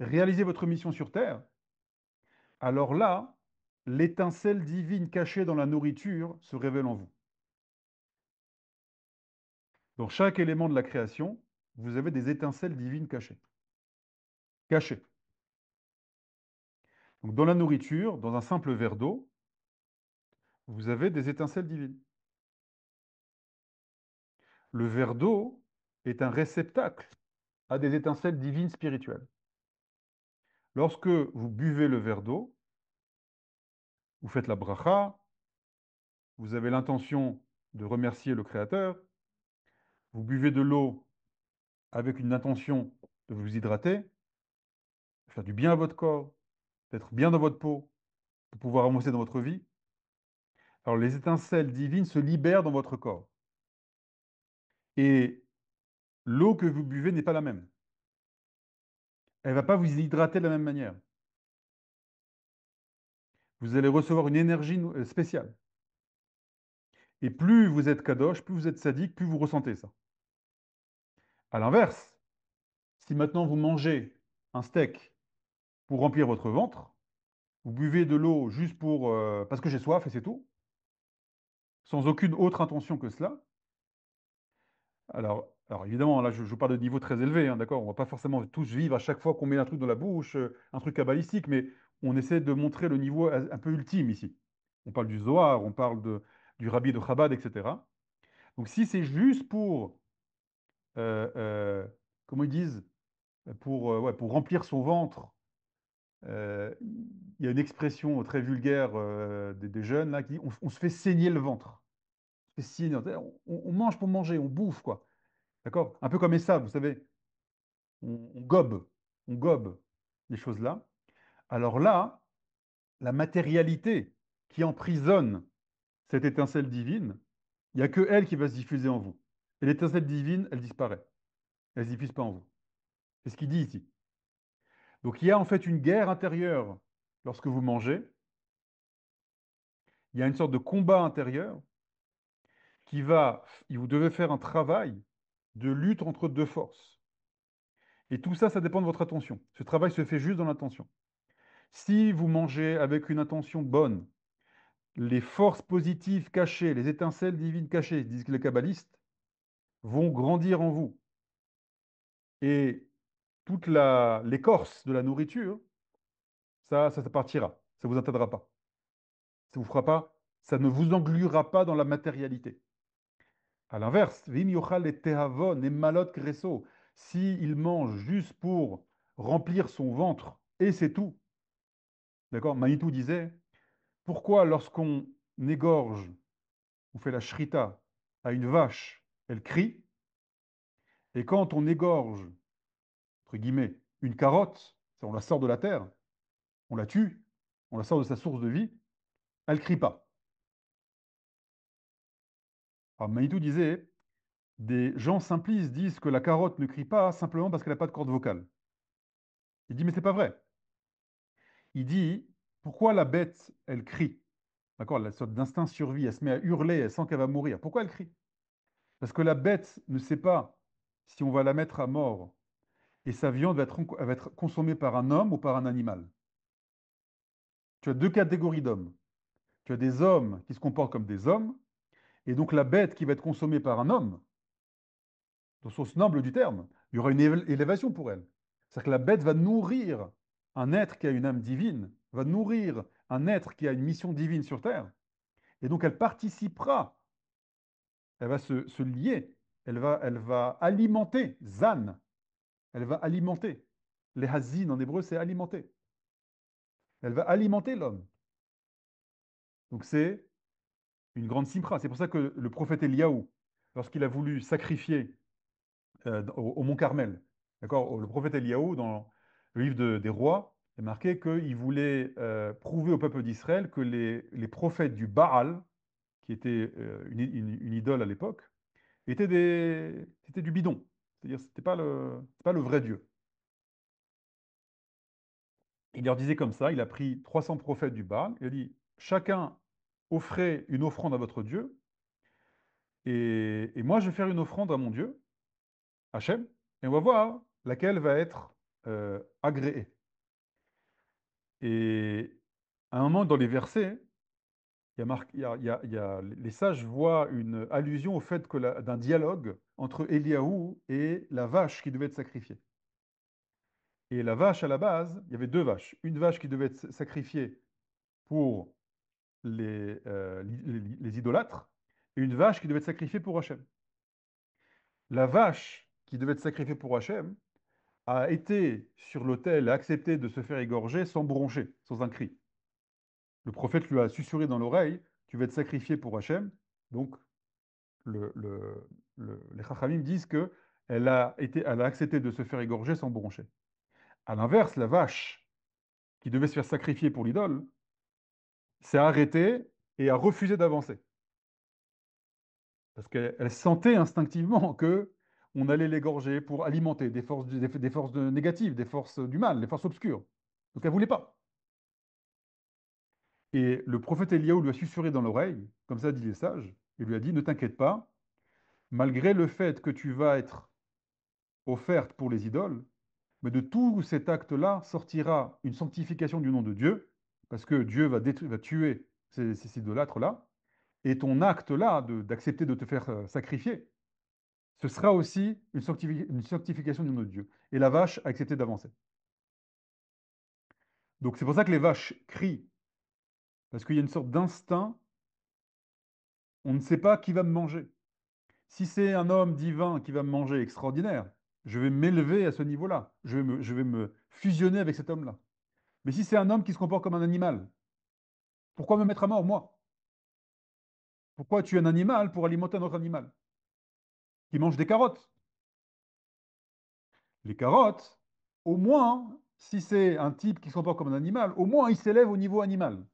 Réaliser votre mission sur Terre, alors là, l'étincelle divine cachée dans la nourriture se révèle en vous. Dans chaque élément de la création, vous avez des étincelles divines cachées. Cachées. Donc dans la nourriture, dans un simple verre d'eau, vous avez des étincelles divines. Le verre d'eau est un réceptacle à des étincelles divines spirituelles. Lorsque vous buvez le verre d'eau, vous faites la bracha, vous avez l'intention de remercier le Créateur, vous buvez de l'eau avec une intention de vous hydrater, de faire du bien à votre corps, d'être bien dans votre peau, pour pouvoir avancer dans votre vie. Alors les étincelles divines se libèrent dans votre corps. Et l'eau que vous buvez n'est pas la même. Elle ne va pas vous hydrater de la même manière. Vous allez recevoir une énergie spéciale. Et plus vous êtes kadosh, plus vous êtes sadique, plus vous ressentez ça. À l'inverse, si maintenant vous mangez un steak pour remplir votre ventre, vous buvez de l'eau juste parce que j'ai soif et c'est tout, sans aucune autre intention que cela. Alors évidemment, là je parle de niveau très élevé, hein, d'accord? On ne va pas forcément tous vivre à chaque fois qu'on met un truc dans la bouche, un truc kabbalistique, mais on essaie de montrer le niveau un peu ultime ici. On parle du Zohar, on parle du Rabbi de Chabad, etc. Donc si c'est juste euh, euh, comment ils disent, ouais, pour remplir son ventre, il y a une expression très vulgaire des jeunes là qui dit on se fait saigner le ventre. On se fait saigner, on mange pour manger, on bouffe quoi. D'accord? Un peu comme ça, vous savez, on gobe, on gobe les choses là. Alors là, la matérialité qui emprisonne cette étincelle divine, il n'y a que elle qui va se diffuser en vous. Et l'étincelle divine, elle disparaît. Elle ne se diffuse pas en vous. C'est ce qu'il dit ici. Donc il y a en fait une guerre intérieure lorsque vous mangez. Il y a une sorte de combat intérieur vous devez faire un travail de lutte entre deux forces. Et tout ça, ça dépend de votre attention. Ce travail se fait juste dans l'intention. Si vous mangez avec une intention bonne, les forces positives cachées, les étincelles divines cachées, disent les kabbalistes, vont grandir en vous. Et toute l'écorce de la nourriture, ça partira. Ça vous atteindra pas. Ça vous fera pas, ça ne vous engluera pas dans la matérialité. À l'inverse, vim yochal et tehavon et malot gresso. S'il mange juste pour remplir son ventre, et c'est tout. D'accord? Manitou disait, pourquoi lorsqu'on égorge, on fait la shrita à une vache, elle crie, et quand on égorge, entre guillemets, une carotte, on la sort de la terre, on la tue, on la sort de sa source de vie, elle crie pas. Alors Manitou disait, des gens simplistes disent que la carotte ne crie pas simplement parce qu'elle n'a pas de corde vocale. Il dit, mais c'est pas vrai. Il dit, pourquoi la bête, elle crie? D'accord, la sorte d'instinct survie, elle se met à hurler, elle sent qu'elle va mourir. Pourquoi elle crie? Parce que la bête ne sait pas si on va la mettre à mort et sa viande va être consommée par un homme ou par un animal. Tu as deux catégories d'hommes. Tu as des hommes qui se comportent comme des hommes, et donc la bête qui va être consommée par un homme, au sens noble du terme, il y aura une élévation pour elle. C'est-à-dire que la bête va nourrir un être qui a une âme divine, va nourrir un être qui a une mission divine sur Terre, et donc elle participera, elle va se lier, elle va alimenter, zan, elle va alimenter. Les hazin en hébreu, c'est alimenter. Elle va alimenter l'homme. Donc c'est une grande simpra. C'est pour ça que le prophète Eliaou, lorsqu'il a voulu sacrifier au mont Carmel, d'accord, le prophète Eliaou, dans le livre des rois, est marqué qu'il voulait prouver au peuple d'Israël que les prophètes du Baal, qui était une idole à l'époque, c'était du bidon. C'est-à-dire, c'était pas le vrai Dieu. Il leur disait comme ça, il a pris 300 prophètes du Baal, il a dit, chacun offrez une offrande à votre Dieu, et moi je vais faire une offrande à mon Dieu, Hachem, et on va voir laquelle va être agréée. Et à un moment dans les versets, il y a les sages voient une allusion au fait d'un dialogue entre Eliaou et la vache qui devait être sacrifiée. Et la vache, à la base, il y avait deux vaches. Une vache qui devait être sacrifiée pour les idolâtres, et une vache qui devait être sacrifiée pour Hachem. La vache qui devait être sacrifiée pour Hachem a été sur l'autel et a accepté de se faire égorger sans broncher, sans un cri. Le prophète lui a susurré dans l'oreille, tu vas être sacrifié pour Hachem. Donc, les Chachamim disent que elle a accepté de se faire égorger sans broncher. À l'inverse, la vache qui devait se faire sacrifier pour l'idole s'est arrêtée et a refusé d'avancer. Parce qu'elle sentait instinctivement que on allait l'égorger pour alimenter des forces négatives, des forces du mal, des forces obscures. Donc elle ne voulait pas. Et le prophète Eliaou lui a susurré dans l'oreille, comme ça dit les sages, et lui a dit, ne t'inquiète pas, malgré le fait que tu vas être offerte pour les idoles, mais de tout cet acte-là sortira une sanctification du nom de Dieu, parce que Dieu va tuer ces idolâtres-là, et ton acte-là d'accepter de te faire sacrifier, ce sera aussi une sanctification du nom de Dieu. Et la vache a accepté d'avancer. Donc c'est pour ça que les vaches crient, parce qu'il y a une sorte d'instinct, on ne sait pas qui va me manger. Si c'est un homme divin qui va me manger extraordinaire, je vais m'élever à ce niveau-là. Je vais me fusionner avec cet homme-là. Mais si c'est un homme qui se comporte comme un animal, pourquoi me mettre à mort, moi? Pourquoi tuer un animal pour alimenter un autre animal qui mange des carottes? Les carottes, au moins, si c'est un type qui se comporte comme un animal, au moins il s'élève au niveau animal.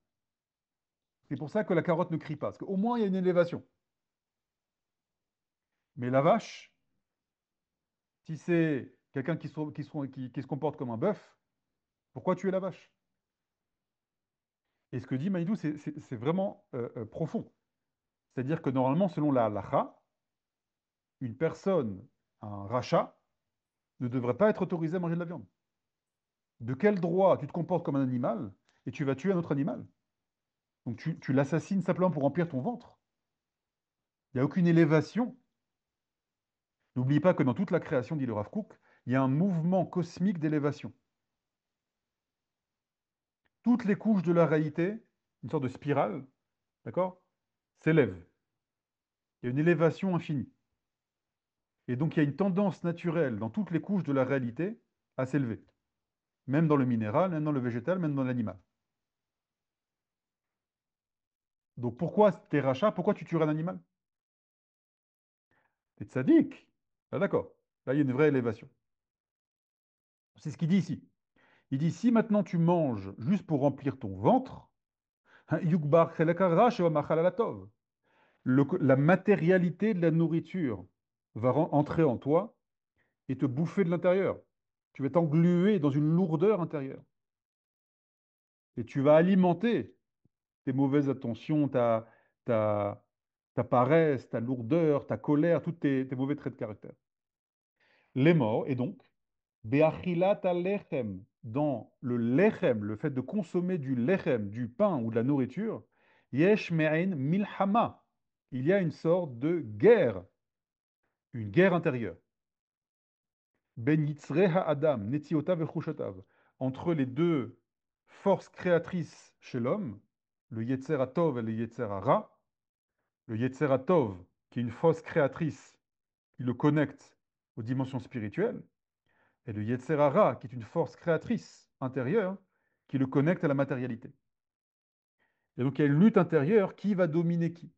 C'est pour ça que la carotte ne crie pas, parce qu'au moins il y a une élévation. Mais la vache, si c'est quelqu'un qui se comporte comme un bœuf, pourquoi tuer la vache? Et ce que dit Maïdou, c'est vraiment profond. C'est-à-dire que normalement, selon la halakha, une personne, un rachat, ne devrait pas être autorisé à manger de la viande. De quel droit tu te comportes comme un animal et tu vas tuer un autre animal? Donc tu l'assassines simplement pour remplir ton ventre. Il n'y a aucune élévation. N'oublie pas que dans toute la création, dit le Rav Kook, il il y a un mouvement cosmique d'élévation. Toutes les couches de la réalité, une sorte de spirale, d'accord, s'élèvent. Il y a une élévation infinie. Et donc, il y a une tendance naturelle dans toutes les couches de la réalité à s'élever. Même dans le minéral, même dans le végétal, même dans l'animal. Donc, pourquoi t'es rachat? Pourquoi tu tuerais un animal? T'es tzaddik. Ah, d'accord. Là, il y a une vraie élévation. C'est ce qu'il dit ici. Il dit, si maintenant tu manges juste pour remplir ton ventre, yukbar cheleka rash wa machal alatov. La matérialité de la nourriture va entrer en toi et te bouffer de l'intérieur. Tu vas t'engluer dans une lourdeur intérieure. Et tu vas alimenter tes mauvaises attentions, ta, ta paresse, ta lourdeur, ta colère, tous tes mauvais traits de caractère. Les morts, et donc, be'achilat lechem, dans le lechem, le fait de consommer du lechem, du pain ou de la nourriture, yesh me'ain milhama. Il y a une sorte de guerre, une guerre intérieure. Ben yitzre ha'adam, netiotav et chushotav, entre les deux forces créatrices chez l'homme, le yetzer hatov et le yetzer hara. Le yetzer hatov, qui est une force créatrice qui le connecte aux dimensions spirituelles, et le yetzer hara, qui est une force créatrice intérieure qui le connecte à la matérialité. Et donc il y a une lutte intérieure qui va dominer qui.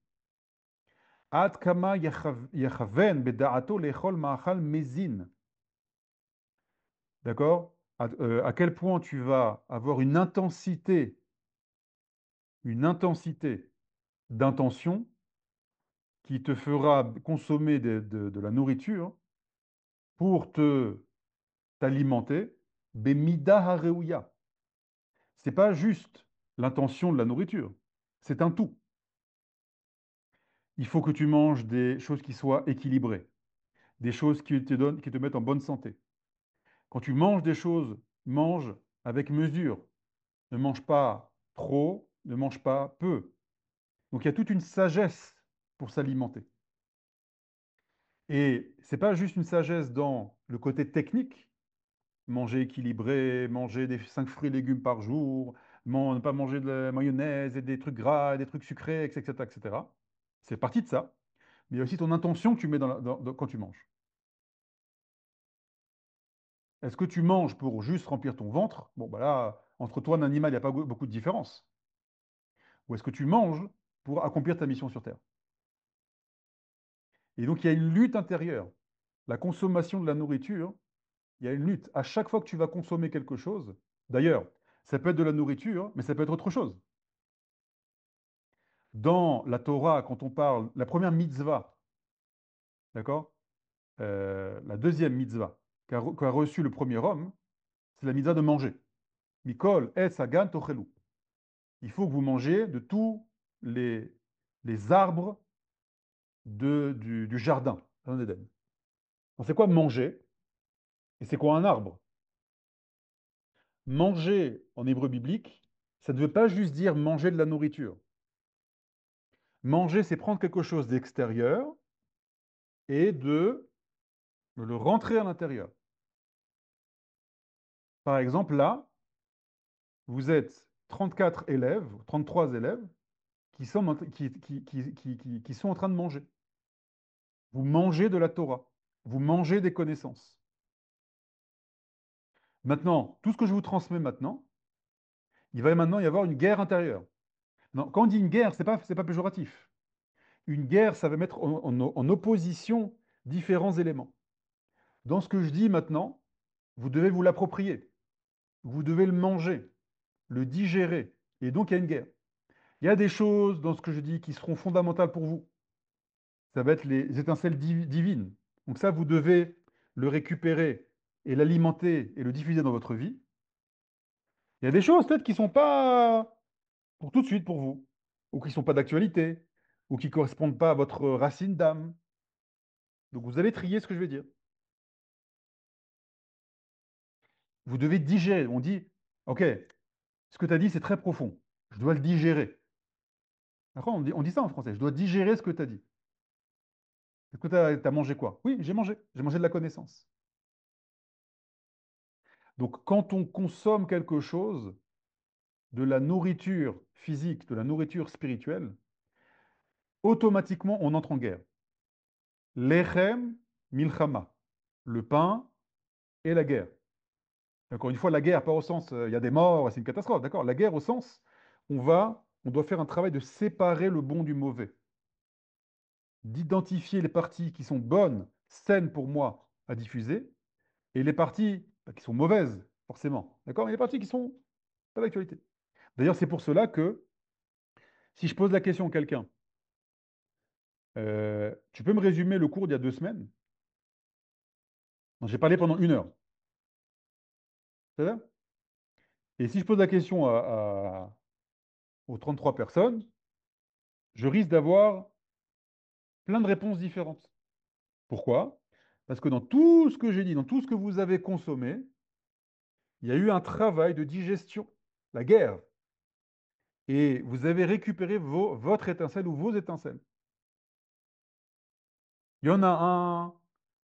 Ad kama yachaven beda'ato lechol ma'achal mezin. D'accord? À quel point tu vas avoir une intensité d'intention qui te fera consommer de la nourriture pour te t'alimenter, bemida hareuya. C'est pas juste l'intention de la nourriture, c'est un tout. Il faut que tu manges des choses qui soient équilibrées, des choses qui te donnent, qui te mettent en bonne santé. Quand tu manges des choses, mange avec mesure. Ne mange pas trop, ne mange pas peu. Donc il y a toute une sagesse pour s'alimenter. Et c'est pas juste une sagesse dans le côté technique, manger équilibré, manger des 5 fruits et légumes par jour, ne pas manger de la mayonnaise et des trucs gras, des trucs sucrés, etc., etc. C'est partie de ça. Mais il y a aussi ton intention que tu mets quand tu manges. Est-ce que tu manges pour juste remplir ton ventre? Bon, bah là, entre toi et un animal, il n'y a pas beaucoup de différence. Ou est-ce que tu manges pour accomplir ta mission sur Terre? Et donc, il y a une lutte intérieure. La consommation de la nourriture, il y a une lutte. À chaque fois que tu vas consommer quelque chose, d'ailleurs, ça peut être de la nourriture, mais ça peut être autre chose. Dans la Torah, quand on parle, la première mitzvah, d'accord? La deuxième mitzvah qu'a reçu le premier homme, c'est la mitzvah de manger. Mikol et sagan tochelu. Il faut que vous mangez de tous les, les arbres du jardin, jardin d'Éden. On sait quoi manger et c'est quoi un arbre? Manger en hébreu biblique, ça ne veut pas juste dire manger de la nourriture. Manger, c'est prendre quelque chose d'extérieur et de le rentrer à l'intérieur. Par exemple, là, vous êtes 34 élèves, 33 élèves qui sont en train de manger. Vous mangez de la Torah. Vous mangez des connaissances. Maintenant, tout ce que je vous transmets maintenant, il va maintenant y avoir une guerre intérieure. Non, quand on dit une guerre, c'est pas péjoratif. Une guerre, ça va mettre en opposition différents éléments. Dans ce que je dis maintenant, vous devez vous l'approprier. Vous devez le manger, le digérer. Et donc, il y a une guerre. Il y a des choses dans ce que je dis qui seront fondamentales pour vous. Ça va être les étincelles divines. Donc ça, vous devez le récupérer et l'alimenter et le diffuser dans votre vie. Il y a des choses peut-être qui ne sont pas pour tout de suite pour vous, ou qui ne sont pas d'actualité, ou qui ne correspondent pas à votre racine d'âme. Donc vous allez trier ce que je vais dire. Vous devez digérer. On dit, OK, ce que tu as dit, c'est très profond. Je dois le digérer. Après, on dit ça en français. Je dois digérer ce que tu as dit. Est-ce que tu as mangé quoi? Oui, j'ai mangé. J'ai mangé de la connaissance. Donc, quand on consomme quelque chose, de la nourriture physique, de la nourriture spirituelle, automatiquement, on entre en guerre. Lechem, milchama. Le pain et la guerre. Encore une fois, la guerre, pas au sens, il y a des morts, c'est une catastrophe, d'accord? La guerre au sens, on doit faire un travail de séparer le bon du mauvais, d'identifier les parties qui sont bonnes, saines pour moi à diffuser, et les parties qui sont mauvaises, forcément, d'accord? Et les parties qui sont pas d'actualité. D'ailleurs, c'est pour cela que si je pose la question à quelqu'un, tu peux me résumer le cours d'il y a 2 semaines? Non, j'ai parlé pendant 1 heure. C'est ça? Et si je pose la question aux 33 personnes, je risque d'avoir plein de réponses différentes. Pourquoi? Parce que dans tout ce que j'ai dit, dans tout ce que vous avez consommé, il y a eu un travail de digestion, la guerre. Et vous avez récupéré votre étincelle ou vos étincelles. Il y en a un,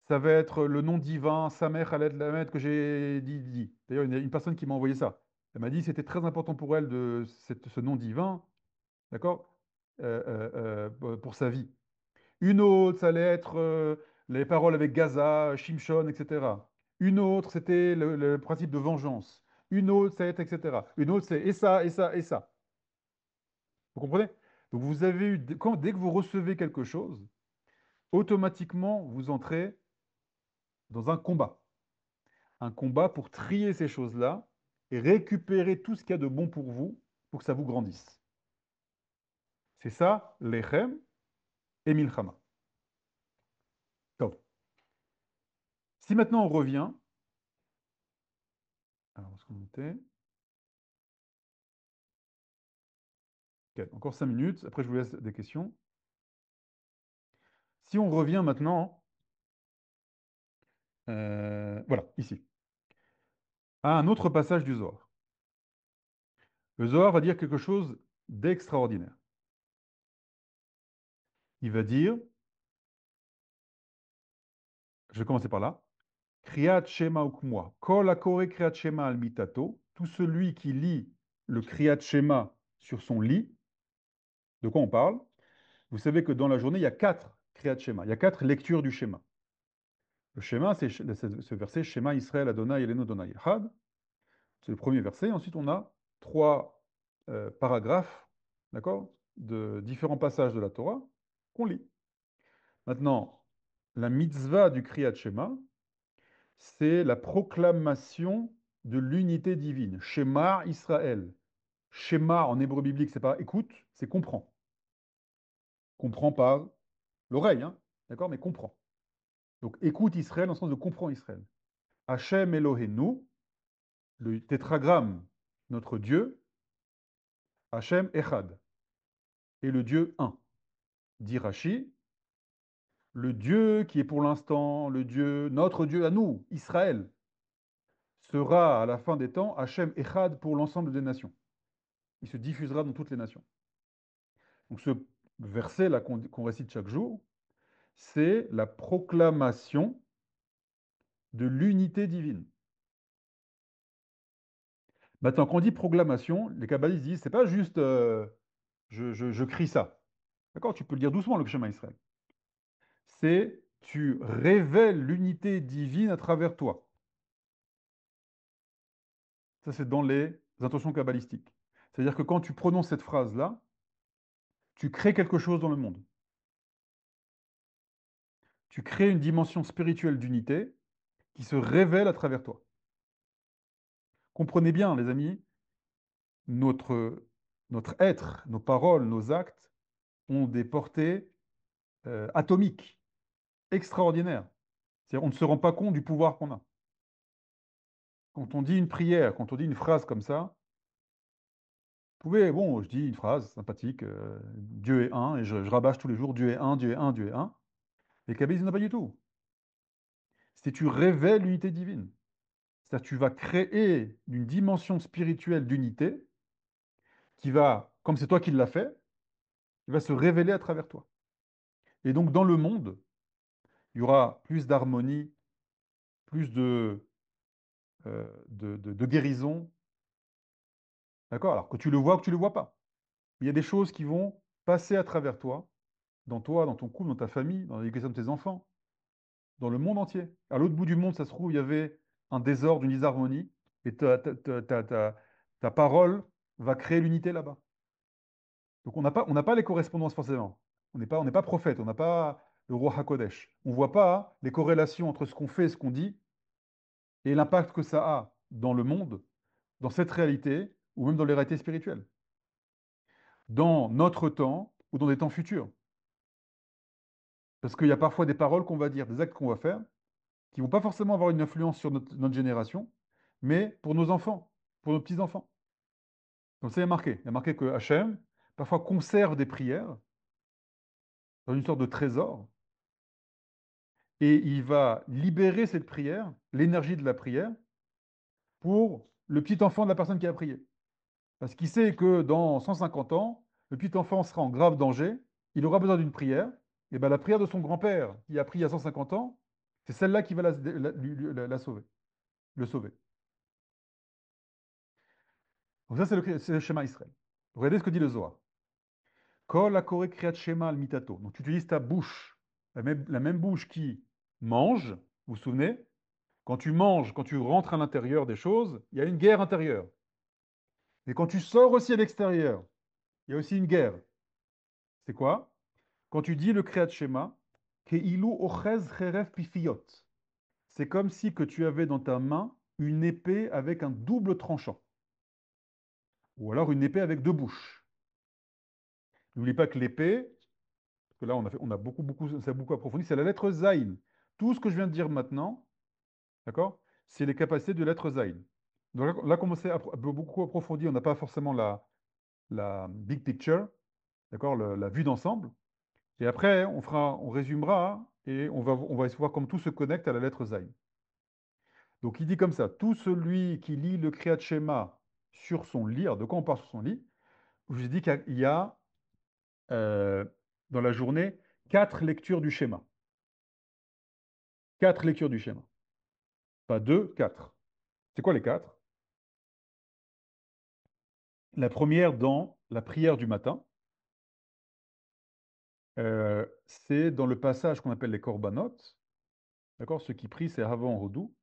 ça va être le nom divin, Samer Khaled Lamed, que j'ai dit. D'ailleurs, il y a une personne qui m'a envoyé ça. Elle m'a dit que c'était très important pour elle de ce nom divin, d'accord, pour sa vie. Une autre, ça allait être les paroles avec Gaza, Shimshon, etc. Une autre, c'était le principe de vengeance. Une autre, ça va être, etc. Une autre, c'est et ça, et ça, et ça. Vous comprenez? Donc vous avez eu, dès que vous recevez quelque chose, automatiquement, vous entrez dans un combat. Un combat pour trier ces choses-là et récupérer tout ce qu'il y a de bon pour vous, pour que ça vous grandisse. C'est ça, l'Echem et Milchama. Donc, si maintenant on revient, alors, où est-ce qu'on était? Ok, encore 5 minutes, après je vous laisse des questions. Si on revient maintenant, voilà, ici, à un autre passage du Zohar. Le Zohar va dire quelque chose d'extraordinaire. Il va dire, je vais commencer par là, Kriyat Shema ukmua, Kol akore Kriyat Shema al mitato, tout celui qui lit le Kriyat Shema sur son lit, de quoi on parle? Vous savez que dans la journée, il y a 4 Kriyat Shema, il y a 4 lectures du Shema. Le Shema, c'est ce verset, Shema Israël Adonai Elenu Adonai Echad. C'est le premier verset. Ensuite, on a 3 paragraphes, d'accord, de différents passages de la Torah qu'on lit. Maintenant, la mitzvah du Kriyat Shema, c'est la proclamation de l'unité divine. Shema Israël. Shema en hébreu biblique, c'est pas écoute, c'est comprends. Comprends par l'oreille, hein, d'accord, mais comprends. Donc écoute Israël en sens de comprends Israël. Hachem Eloheinu, le tétragramme, notre Dieu, Hachem Echad, et le Dieu un. Dit Rashi, le Dieu qui est pour l'instant le Dieu, notre Dieu à nous, Israël, sera à la fin des temps Hachem Echad pour l'ensemble des nations. Il se diffusera dans toutes les nations. Donc ce verset-là qu'on récite chaque jour, c'est la proclamation de l'unité divine. Maintenant, quand on dit proclamation, les kabbalistes disent, c'est pas juste je crie ça. D'accord? Tu peux le dire doucement, le chemin Israël. C'est tu révèles l'unité divine à travers toi. Ça, c'est dans les intentions kabbalistiques. C'est-à-dire que quand tu prononces cette phrase-là, tu crées quelque chose dans le monde. Tu crées une dimension spirituelle d'unité qui se révèle à travers toi. Comprenez bien, les amis, notre, notre être, nos paroles, nos actes ont des portées atomiques, extraordinaires. C'est-à-dire, on ne se rend pas compte du pouvoir qu'on a. Quand on dit une prière, quand on dit une phrase comme ça, vous pouvez, bon, je dis une phrase sympathique, Dieu est un, et je rabâche tous les jours, Dieu est un, Dieu est un, Dieu est un. Les kabbalistes n'ont pas du tout. C'est tu révèles l'unité divine. C'est-à-dire tu vas créer une dimension spirituelle d'unité qui va, comme c'est toi qui l'as fait, qui va se révéler à travers toi. Et donc dans le monde, il y aura plus d'harmonie, plus de de guérison, d'accord? Alors que tu le vois ou que tu le vois pas. Il y a des choses qui vont passer à travers toi, dans ton couple, dans ta famille, dans l'éducation de tes enfants, dans le monde entier. À l'autre bout du monde, ça se trouve, il y avait un désordre, une disharmonie, et ta parole va créer l'unité là-bas. Donc on n'a pas les correspondances forcément. On n'est pas prophète, on n'a pas le roi Hakodesh. On ne voit pas les corrélations entre ce qu'on fait et ce qu'on dit et l'impact que ça a dans le monde, dans cette réalité, ou même dans les réalités spirituelles, dans notre temps ou dans des temps futurs. Parce qu'il y a parfois des paroles qu'on va dire, des actes qu'on va faire, qui vont pas forcément avoir une influence sur notre génération, mais pour nos enfants, pour nos petits-enfants. Donc ça, il y a marqué que Hachem, parfois, conserve des prières dans une sorte de trésor, et il va libérer cette prière, l'énergie de la prière, pour le petit enfant de la personne qui a prié. Parce qu'il sait que dans 150 ans, le petit enfant sera en grave danger, il aura besoin d'une prière, et bien la prière de son grand-père, qui a prié il y a 150 ans, c'est celle-là qui va la sauver, le sauver. Donc ça, c'est le schéma Israël. Regardez ce que dit le Zohar. Kol akore kriyat shema al mitato. Donc tu utilises ta bouche, la même bouche qui mange, vous vous souvenez? Quand tu manges, quand tu rentres à l'intérieur des choses, il y a une guerre intérieure. Et quand tu sors aussi à l'extérieur, il y a aussi une guerre. C'est quoi? Quand tu dis le Kriyat Shema, Keilu ochez cheref pifiyot. C'est comme si que tu avais dans ta main une épée avec un double tranchant. Ou alors une épée avec deux bouches. N'oublie pas que l'épée, parce que là on a beaucoup, beaucoup, ça a beaucoup approfondi, c'est la lettre Zayin. Tout ce que je viens de dire maintenant, d'accord, c'est les capacités de la lettre Zayin. Donc là, comme c'est beaucoup approfondi, on n'a pas forcément la big picture, d'accord, la vue d'ensemble. Et après, on résumera et on va essayer de voir comment tout se connecte à la lettre Zayin. Donc il dit comme ça, tout celui qui lit le Kriyat Shema sur son lit, alors de quoi on parle sur son lit? Je vous ai dit qu'il y a euh, dans la journée 4 lectures du schéma. 4 lectures du schéma. Pas deux, 4. C'est quoi les 4? La première dans la prière du matin, c'est dans le passage qu'on appelle les korbanot. D'accord? Ceux qui prient, c'est avant Hodou.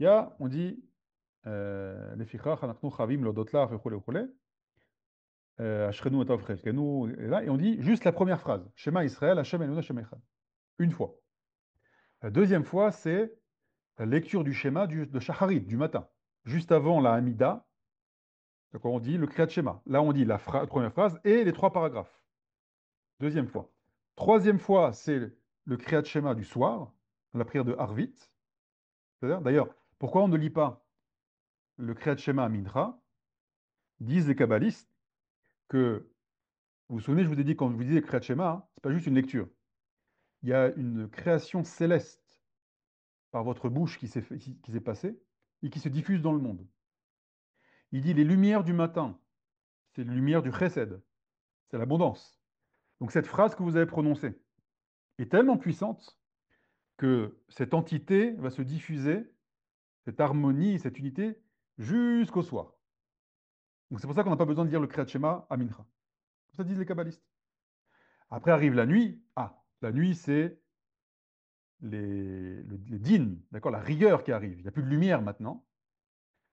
On dit, Lefichach, anachnu chavim lodot lach, וכו' וכו'. Ashrenu et Chelkenu, et là, et on dit juste la première phrase. Shema Israël, Hashem Eloheinu Hashem Echad. Une fois. La deuxième fois, c'est la lecture du schéma de Shacharit, du matin. Juste avant la Hamida, d'accord, on dit le Kriyat Shema. Là, on dit la première phrase et les 3 paragraphes. Deuxième fois. Troisième fois, c'est le Kriyat Shema du soir, la prière de Harvit. D'ailleurs, pourquoi on ne lit pas le Kriyat Shema à Mincha? Disent les kabbalistes que, vous vous souvenez, je vous ai dit, quand je vous dis le Kriyat Shema, hein, c'est pas juste une lecture. Il y a une création céleste par votre bouche qui s'est passée et qui se diffuse dans le monde. Il dit les lumières du matin, c'est les lumières du chesed, c'est l'abondance. Donc cette phrase que vous avez prononcée est tellement puissante que cette entité va se diffuser, cette harmonie, cette unité, jusqu'au soir. Donc c'est pour ça qu'on n'a pas besoin de dire le Kriyat Shema à Mincha. Ça disent les kabbalistes. Après arrive la nuit. Ah, la nuit, c'est les dînes, d'accord, la rigueur qui arrive. Il n'y a plus de lumière maintenant.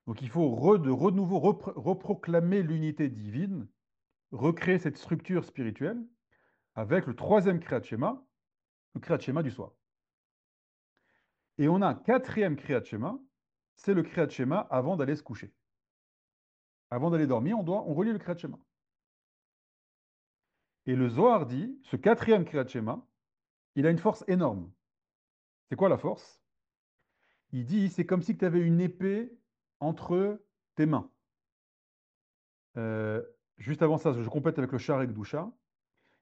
Donc il faut de nouveau reproclamer l'unité divine, recréer cette structure spirituelle avec le troisième Kriyat Shema, le Kriyat Shema du soir. Et on a un quatrième Kriyat Shema, c'est le Kriyat Shema avant d'aller se coucher. Avant d'aller dormir, on relit le Kriyat Shema. Et le Zohar dit, ce quatrième Kriyat Shema, il a une force énorme. C'est quoi la force? Il dit, c'est comme si tu avais une épée entre tes mains. Euh, juste avant ça, je complète avec le Sha'ar Doucha.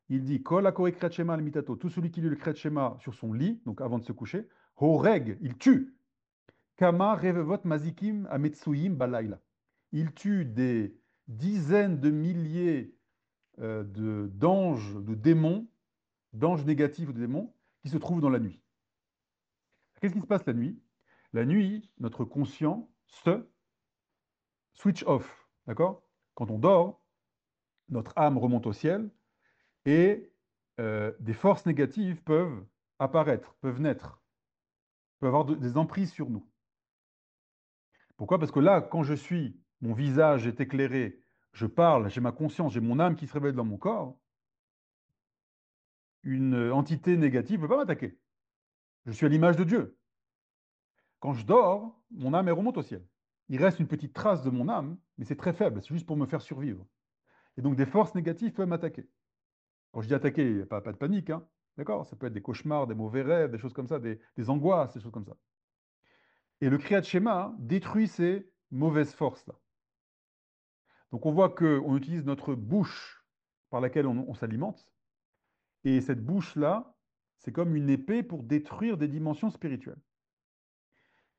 Il dit Kol akore kriyat shema al mitato, tout celui qui lit le kriyat shema sur son lit, donc avant de se coucher, horeg, il tue. Kama revevot mazikim ametsuyim balayla. Il tue des dizaines de milliers d'anges, de démons, d'anges négatifs ou de démons, qui se trouvent dans la nuit. Qu'est-ce qui se passe la nuit? La nuit, notre conscient se switch off. D'accord? Quand on dort, notre âme remonte au ciel et des forces négatives peuvent apparaître, peuvent naître, peuvent avoir des emprises sur nous. Pourquoi? Parce que là, quand je suis, mon visage est éclairé, je parle, j'ai ma conscience, j'ai mon âme qui se révèle dans mon corps, une entité négative ne peut pas m'attaquer. Je suis à l'image de Dieu. Quand je dors, mon âme elle remonte au ciel. Il reste une petite trace de mon âme, mais c'est très faible, c'est juste pour me faire survivre. Et donc des forces négatives peuvent m'attaquer. Quand je dis attaquer, pas de panique, hein. D'accord? Ça peut être des cauchemars, des mauvais rêves, des choses comme ça, des angoisses, des choses comme ça. Et le Kriyat Shema détruit ces mauvaises forces-là. Donc on voit qu'on utilise notre bouche par laquelle on s'alimente, et cette bouche-là, c'est comme une épée pour détruire des dimensions spirituelles.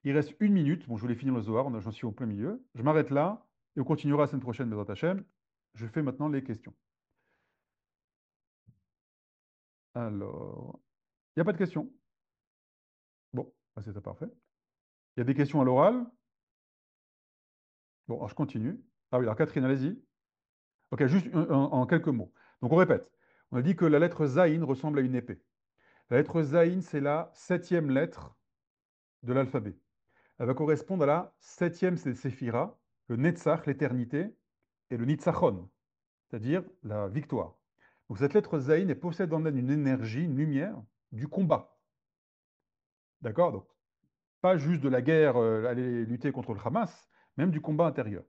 Il reste une minute. Bon, je voulais finir le Zohar, j'en suis au plein milieu. Je m'arrête là et on continuera la semaine prochaine, Bezrat Hachem. Je fais maintenant les questions. Alors, il n'y a pas de questions. Bon, bah, c'est parfait. Il y a des questions à l'oral. Bon, alors je continue. Ah oui, alors Catherine, allez-y. Ok, juste en quelques mots. Donc on répète. On a dit que la lettre Zayin ressemble à une épée. La lettre Zayin, c'est la septième lettre de l'alphabet. Elle va correspondre à la septième séphira, le Netzach, l'éternité, et le Nitzachon, c'est-à-dire la victoire. Donc cette lettre Zayin elle possède en elle une énergie, une lumière du combat. D'accord? Donc pas juste de la guerre, aller lutter contre le Hamas, même du combat intérieur.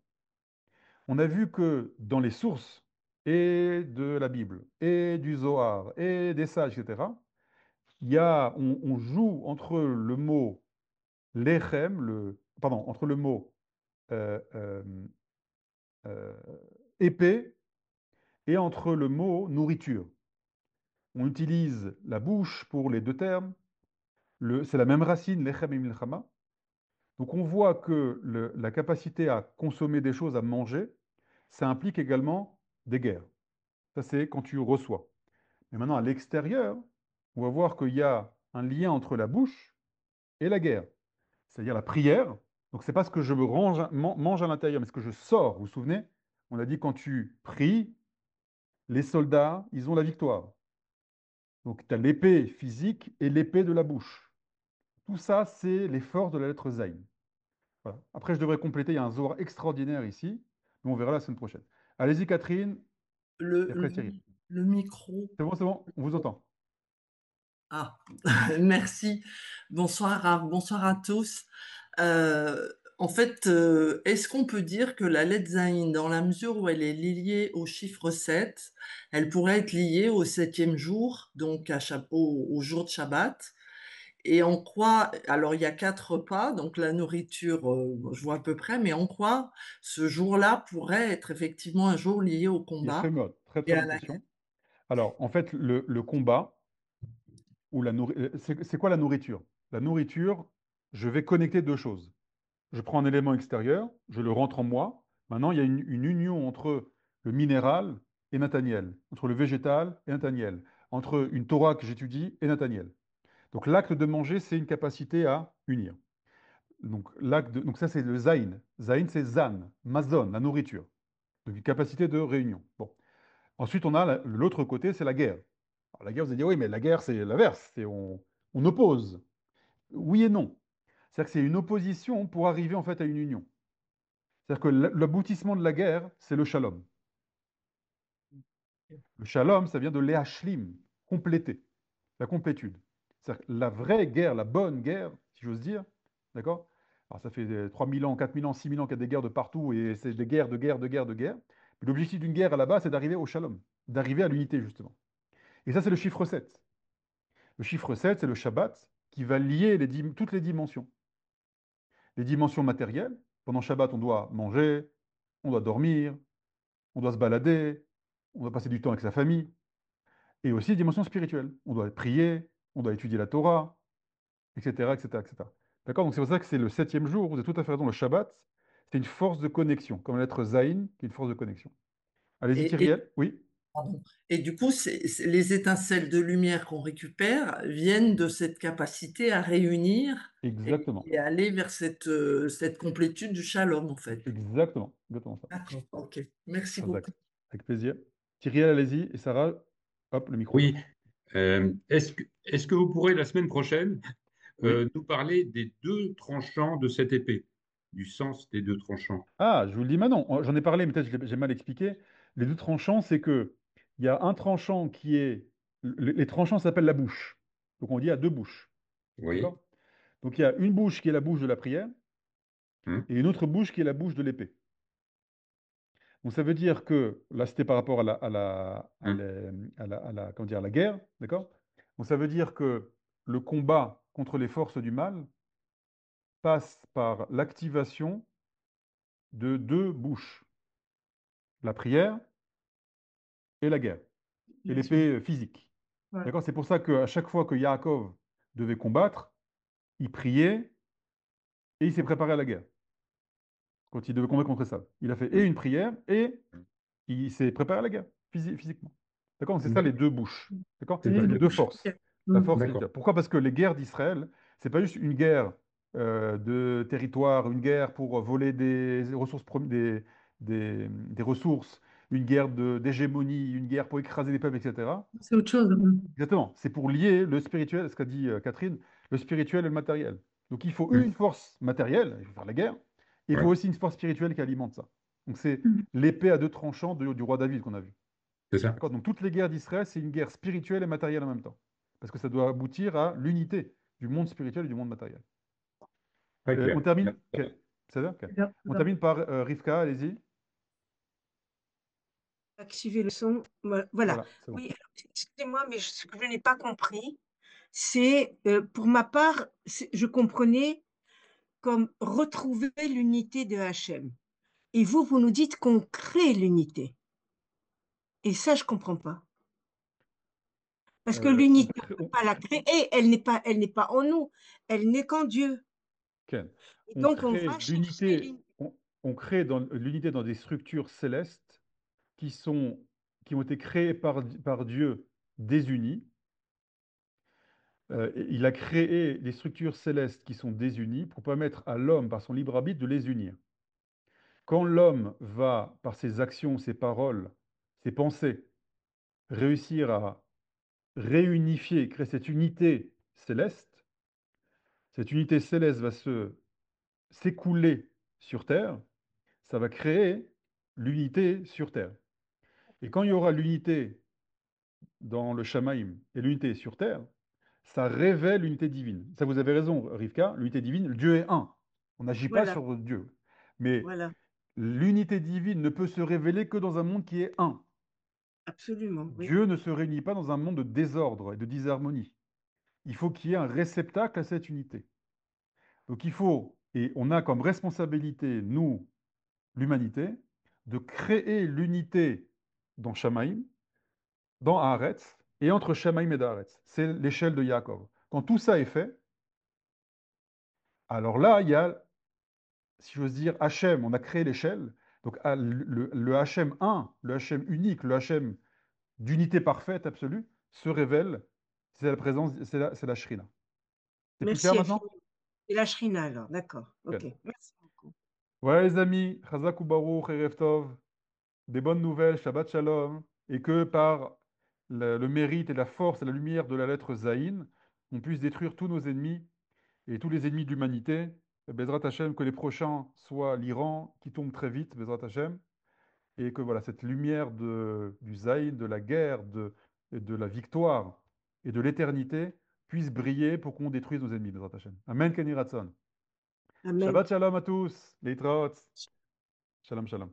On a vu que dans les sources et de la Bible, et du Zohar, et des sages, etc., on joue entre le mot lechem, pardon, entre le mot euh, euh, euh, épée et entre le mot nourriture. On utilise la bouche pour les deux termes. C'est la même racine, lechem et milchama. Donc on voit que la capacité à consommer des choses, à manger, ça implique également des guerres. Ça, c'est quand tu reçois. Mais maintenant, à l'extérieur, on va voir qu'il y a un lien entre la bouche et la guerre, c'est-à-dire la prière. Donc, c'est pas ce que je mange à l'intérieur, mais ce que je sors. Vous vous souvenez? On a dit quand tu pries, les soldats, ils ont la victoire. Donc, tu as l'épée physique et l'épée de la bouche. Tout ça, c'est les forces de la lettre Zayn. Voilà. Après, je devrais compléter, il y a un Zohar extraordinaire ici, mais on verra la semaine prochaine. Allez-y, Catherine, Le, et le, après Cyril. le micro. C'est bon, on vous entend. Ah, merci. Bonsoir à tous. En fait, est-ce qu'on peut dire que la lettre Zayn, dans la mesure où elle est liée au chiffre 7, elle pourrait être liée au septième jour, donc au jour de Shabbat? Et en quoi, alors il y a quatre repas, donc la nourriture, je vois à peu près, mais en quoi ce jour-là pourrait être effectivement un jour lié au Yes, combat très et très à bonne la... question. Alors, en fait, le combat, ou c'est quoi la nourriture? La nourriture, je vais connecter deux choses. Je prends un élément extérieur, je le rentre en moi. Maintenant, il y a une union entre le minéral et Nathaniel, entre le végétal et Nathaniel, entre une Torah que j'étudie et Nathaniel. Donc, l'acte de manger, c'est une capacité à unir. Donc ça, c'est le zain. Zain, c'est zan, mazon, la nourriture. Donc, une capacité de réunion. Bon. Ensuite, on a l'autre côté, c'est la guerre. Alors, la guerre, vous allez dire, oui, mais la guerre, c'est l'inverse, on oppose. Oui et non. C'est-à-dire que c'est une opposition pour arriver en fait à une union. C'est-à-dire que l'aboutissement de la guerre, c'est le shalom. Le shalom, ça vient de l'éachlim, compléter, la complétude. C'est-à-dire que la vraie guerre, la bonne guerre, si j'ose dire, d'accord? Alors ça fait 3000 ans, 4000 ans, 6000 ans qu'il y a des guerres de partout et c'est des guerres, de guerres, de guerres, de guerres. Mais l'objectif d'une guerre à la base, c'est d'arriver au shalom, d'arriver à l'unité justement. Et ça, c'est le chiffre 7. Le chiffre 7, c'est le Shabbat qui va lier toutes les dimensions. Les dimensions matérielles, pendant Shabbat, on doit manger, on doit dormir, on doit se balader, on doit passer du temps avec sa famille. Et aussi les dimensions spirituelles. On doit prier, on doit étudier la Torah, etc., etc., etc. D'accord? Donc c'est pour ça que c'est le septième jour, vous avez tout à fait raison, le Shabbat, c'est une force de connexion, comme la lettre Zayin, qui est une force de connexion. Allez-y, Et, Kyriel. Oui. Pardon. Et du coup, les étincelles de lumière qu'on récupère viennent de cette capacité à réunir Exactement. et aller vers cette complétude du shalom, en fait. Exactement. Exactement ça. D'accord, ok. Merci Razak. beaucoup. Avec plaisir. Thierry, allez-y. Et Sarah, hop, le micro. Oui. Est-ce que vous pourrez la semaine prochaine Oui. nous parler des deux tranchants de cette épée, du sens des deux tranchants? Ah, je vous le dis maintenant. J'en ai parlé, mais peut-être j'ai mal expliqué. Les deux tranchants, c'est que il y a un tranchant qui est. Les tranchants s'appellent la bouche. Donc on dit à deux bouches. Oui. D'accord? Donc il y a une bouche qui est la bouche de la prière Hein. et une autre bouche qui est la bouche de l'épée. Donc ça veut dire que, là c'était par rapport Hein. comment dire, à la guerre, d'accord? Donc ça veut dire que le combat contre les forces du mal passe par l'activation de deux bouches, la prière et la guerre, et Bien sûr. l'épée physique. Ouais. D'accord? C'est pour ça qu'à chaque fois que Yaakov devait combattre, il priait et il s'est préparé à la guerre, quand il devait combattre contre ça. Il a fait et Hein. une prière et il s'est préparé à la guerre, physiquement. D'accord? Donc, c'est ça les deux bouches. D'accord? C'est Et ça. de Les deux bouche. forces. Ok. La Mm. force et D'accord. l'unité. Pourquoi? Parce que les guerres d'Israël, c'est pas juste une guerre de territoire, une guerre pour voler des ressources, des ressources, une guerre d'hégémonie, une guerre pour écraser les peuples, etc. C'est autre chose. Exactement. C'est pour lier le spirituel, ce qu'a dit Catherine, le spirituel et le matériel. Donc il faut Hein. une force matérielle, il faut faire la guerre, et il faut Ouais. aussi une force spirituelle qui alimente ça. Donc c'est Mm. l'épée à deux tranchants du roi David qu'on a vu. C'est ça. D'accord? Donc toutes les guerres d'Israël, c'est une guerre spirituelle et matérielle en même temps. Parce que ça doit aboutir à l'unité du monde spirituel et du monde matériel. Très On clair. termine. Ok. Ça va? Ok. Bien, On bien. termine par Rivka, allez-y. Activer le son. Voilà. Voilà, c'est bon. Oui, alors, excusez-moi, mais ce que je n'ai pas compris, c'est, pour ma part, je comprenais comme retrouver l'unité de Hachem. Et vous, vous nous dites qu'on crée l'unité. Et ça, je comprends pas. Parce que On l'unité, on crée, ne peut pas la créer, elle n'est pas en nous, elle n'est qu'en Dieu. Ken, Et on donc, on crée va chercher l'unité, l'unité. on crée l'unité dans des structures célestes qui sont, qui ont été créées par Dieu désunies. Il a créé des structures célestes qui sont désunies pour permettre à l'homme, par son libre arbitre, de les unir. Quand l'homme va, par ses actions, ses paroles, ses pensées, réussir à réunifier, créer cette unité céleste va s'écouler sur Terre, ça va créer l'unité sur Terre. Et quand il y aura l'unité dans le Shamaïm et l'unité sur Terre, ça révèle l'unité divine. Ça, vous avez raison, Rivka, l'unité divine, Dieu est un. On n'agit pas Voilà, sur Dieu. Mais voilà, l'unité divine ne peut se révéler que dans un monde qui est un. absolument, oui. Dieu ne se réunit pas dans un monde de désordre et de disharmonie. Il faut qu'il y ait un réceptacle à cette unité. Donc il faut, et on a comme responsabilité, nous, l'humanité, de créer l'unité dans Shamaïm, dans Haaretz, et entre Shamaïm et Haaretz. C'est l'échelle de Yaakov. Quand tout ça est fait, alors là, il y a, si j'ose dire, Hachem, on a créé l'échelle. Donc le Hachem un, le Hachem unique, le Hachem d'unité parfaite, absolue, se révèle. C'est la présence, c'est la Shrina. C'est plus clair Merci maintenant? infiniment. Et la Shrina, alors, d'accord. Ok, Nickel. merci beaucoup. Ouais, les amis, Chazak ou Baruch, Erev Tov, des bonnes nouvelles, Shabbat Shalom, et que par le mérite et la force et la lumière de la lettre Zayin, on puisse détruire tous nos ennemis et tous les ennemis de l'humanité. Bezrat Hashem, que les prochains soient l'Iran, qui tombe très vite, Bezrat Hashem, et que voilà, cette lumière du Zayin, de la guerre, de la victoire et de l'éternité puisse briller pour qu'on détruise nos ennemis, Bezrat Hashem. Amen, Kenny Ratson. Amen. Shabbat Shalom à tous, Leitraot. Shalom, shalom.